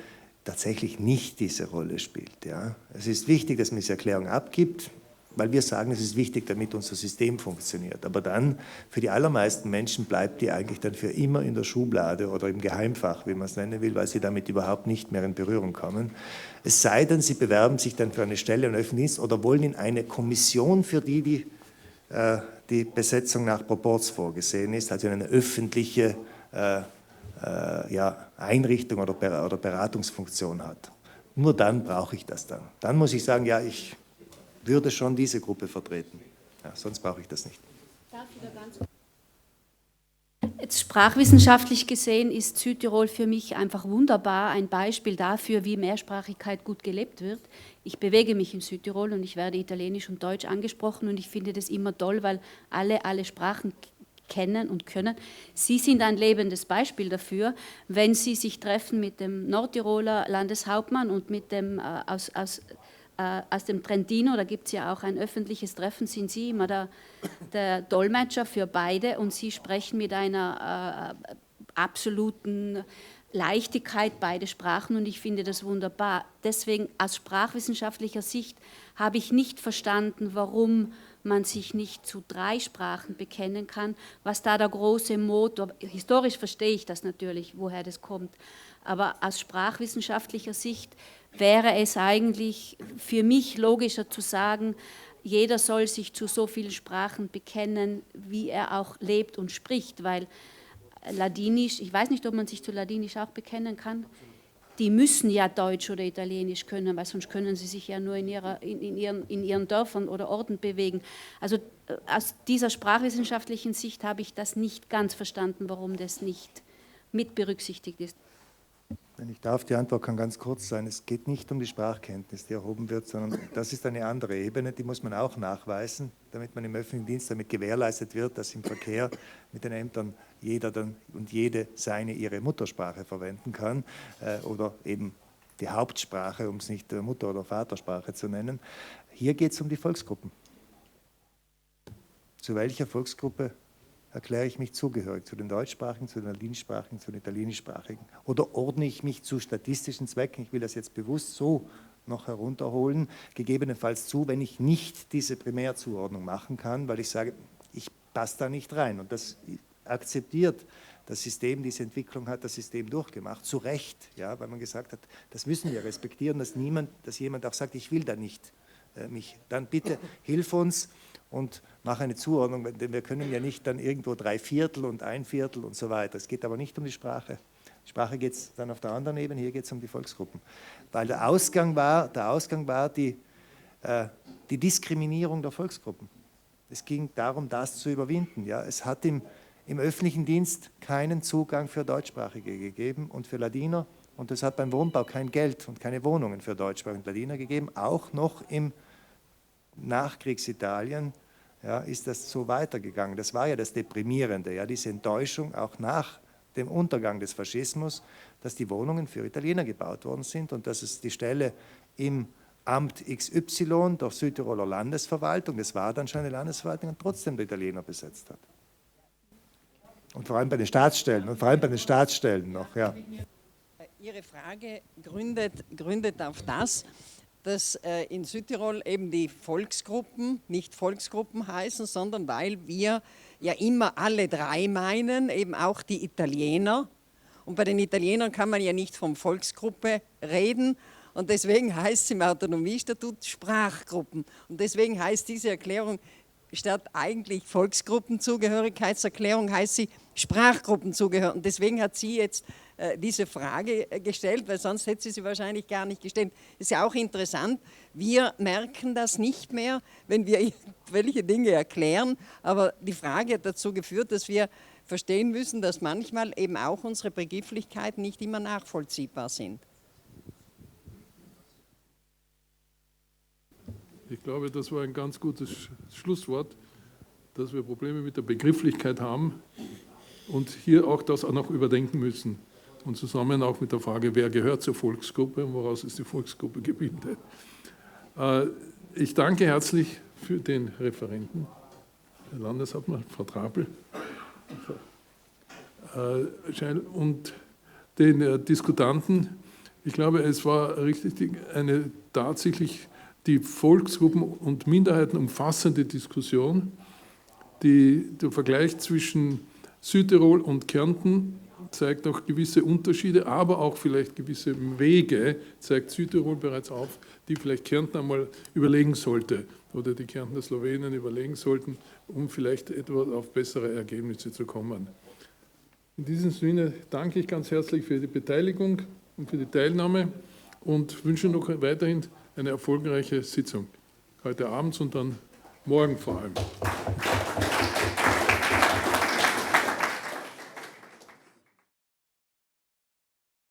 tatsächlich nicht diese Rolle spielt. Ja. Es ist wichtig, dass man diese Erklärung abgibt, weil wir sagen, es ist wichtig, damit unser System funktioniert. Aber dann, für die allermeisten Menschen bleibt die eigentlich dann für immer in der Schublade oder im Geheimfach, wie man es nennen will, weil sie damit überhaupt nicht mehr in Berührung kommen. Es sei denn, sie bewerben sich dann für eine Stelle im öffentlichen Dienst oder wollen in eine Kommission, für die Besetzung nach Proporz vorgesehen ist, also in eine öffentliche Einrichtung oder Beratungsfunktion hat. Nur dann brauche ich das dann. Dann muss ich sagen, ja, ich würde schon diese Gruppe vertreten. Ja, sonst brauche ich das nicht. Jetzt sprachwissenschaftlich gesehen ist Südtirol für mich einfach wunderbar ein Beispiel dafür, wie Mehrsprachigkeit gut gelebt wird. Ich bewege mich in Südtirol und ich werde Italienisch und Deutsch angesprochen und ich finde das immer toll, weil alle Sprachen kennen und können. Sie sind ein lebendes Beispiel dafür, wenn Sie sich treffen mit dem Nordtiroler Landeshauptmann und mit dem aus dem Trentino, da gibt es ja auch ein öffentliches Treffen, sind Sie immer der Dolmetscher für beide und Sie sprechen mit einer absoluten Leichtigkeit beide Sprachen und ich finde das wunderbar. Deswegen aus sprachwissenschaftlicher Sicht habe ich nicht verstanden, warum man sich nicht zu 3 Sprachen bekennen kann, was da der große Motor, historisch verstehe ich das natürlich, woher das kommt, aber aus sprachwissenschaftlicher Sicht wäre es eigentlich für mich logischer zu sagen, jeder soll sich zu so vielen Sprachen bekennen, wie er auch lebt und spricht, weil Ladinisch, ich weiß nicht, ob man sich zu Ladinisch auch bekennen kann, die müssen ja Deutsch oder Italienisch können, weil sonst können sie sich ja nur in ihren Dörfern oder Orten bewegen. Also aus dieser sprachwissenschaftlichen Sicht habe ich das nicht ganz verstanden, warum das nicht mit berücksichtigt ist. Wenn ich darf, die Antwort kann ganz kurz sein. Es geht nicht um die Sprachkenntnis, die erhoben wird, sondern das ist eine andere Ebene, die muss man auch nachweisen, damit man im öffentlichen Dienst damit gewährleistet wird, dass im Verkehr mit den Ämtern jeder dann und jede ihre Muttersprache verwenden kann oder eben die Hauptsprache, um es nicht Mutter- oder Vatersprache zu nennen. Hier geht es um die Volksgruppen. Zu welcher Volksgruppe erkläre ich mich zugehörig? Zu den Deutschsprachigen, zu den Ladinischsprachigen, zu den Italienischsprachigen? Oder ordne ich mich zu statistischen Zwecken, ich will das jetzt bewusst so noch herunterholen, gegebenenfalls zu, wenn ich nicht diese Primärzuordnung machen kann, weil ich sage, ich passe da nicht rein. Und das akzeptiert das System, diese Entwicklung hat das System durchgemacht, zu Recht, ja, weil man gesagt hat, das müssen wir respektieren, dass jemand auch sagt, ich will da nicht mich. Dann bitte hilf uns und mach eine Zuordnung, denn wir können ja nicht dann irgendwo 3/4 und 1/4 und so weiter. Es geht aber nicht um die Sprache. Die Sprache geht es dann auf der anderen Ebene, hier geht es um die Volksgruppen. Weil der Ausgang war die Diskriminierung der Volksgruppen. Es ging darum, das zu überwinden. Ja. Es hat im öffentlichen Dienst keinen Zugang für Deutschsprachige gegeben und für Ladiner. Und es hat beim Wohnbau kein Geld und keine Wohnungen für Deutschsprachige und Ladiner gegeben. Auch noch im Nachkriegsitalien ist das so weitergegangen. Das war ja das Deprimierende, ja, diese Enttäuschung auch nach dem Untergang des Faschismus, dass die Wohnungen für Italiener gebaut worden sind und dass es die Stelle im Amt XY der Südtiroler Landesverwaltung, das war dann schon eine Landesverwaltung, und trotzdem der Italiener besetzt hat. Und vor allem bei den Staatsstellen, noch. Ja. Ihre Frage gründet auf das, dass in Südtirol eben die Volksgruppen nicht Volksgruppen heißen, sondern weil wir ja immer alle 3 meinen, eben auch die Italiener. Und bei den Italienern kann man ja nicht von Volksgruppe reden. Und deswegen heißt es im Autonomiestatut Sprachgruppen. Und deswegen heißt diese Erklärung statt eigentlich Volksgruppenzugehörigkeitserklärung heißt sie Sprachgruppenzugehörigkeit. Und deswegen hat sie jetzt diese Frage gestellt, weil sonst hätte sie wahrscheinlich gar nicht gestellt. Ist ja auch interessant, wir merken das nicht mehr, wenn wir irgendwelche Dinge erklären, aber die Frage hat dazu geführt, dass wir verstehen müssen, dass manchmal eben auch unsere Begrifflichkeiten nicht immer nachvollziehbar sind. Ich glaube, das war ein ganz gutes Schlusswort, dass wir Probleme mit der Begrifflichkeit haben und hier auch das auch noch überdenken müssen. Und zusammen auch mit der Frage, wer gehört zur Volksgruppe und woraus ist die Volksgruppe gebildet. Ich danke herzlich für den Referenten, Herr Landeshauptmann, Frau Trapel, und den Diskutanten. Ich glaube, es war richtig eine tatsächlich die Volksgruppen und Minderheiten umfassende Diskussion. Der Vergleich zwischen Südtirol und Kärnten zeigt auch gewisse Unterschiede, aber auch vielleicht gewisse Wege, zeigt Südtirol bereits auf, die vielleicht Kärnten einmal überlegen sollte oder die Kärntner Slowenen überlegen sollten, um vielleicht etwas auf bessere Ergebnisse zu kommen. In diesem Sinne danke ich ganz herzlich für die Beteiligung und für die Teilnahme und wünsche noch weiterhin eine erfolgreiche Sitzung. Heute Abend und dann morgen vor allem.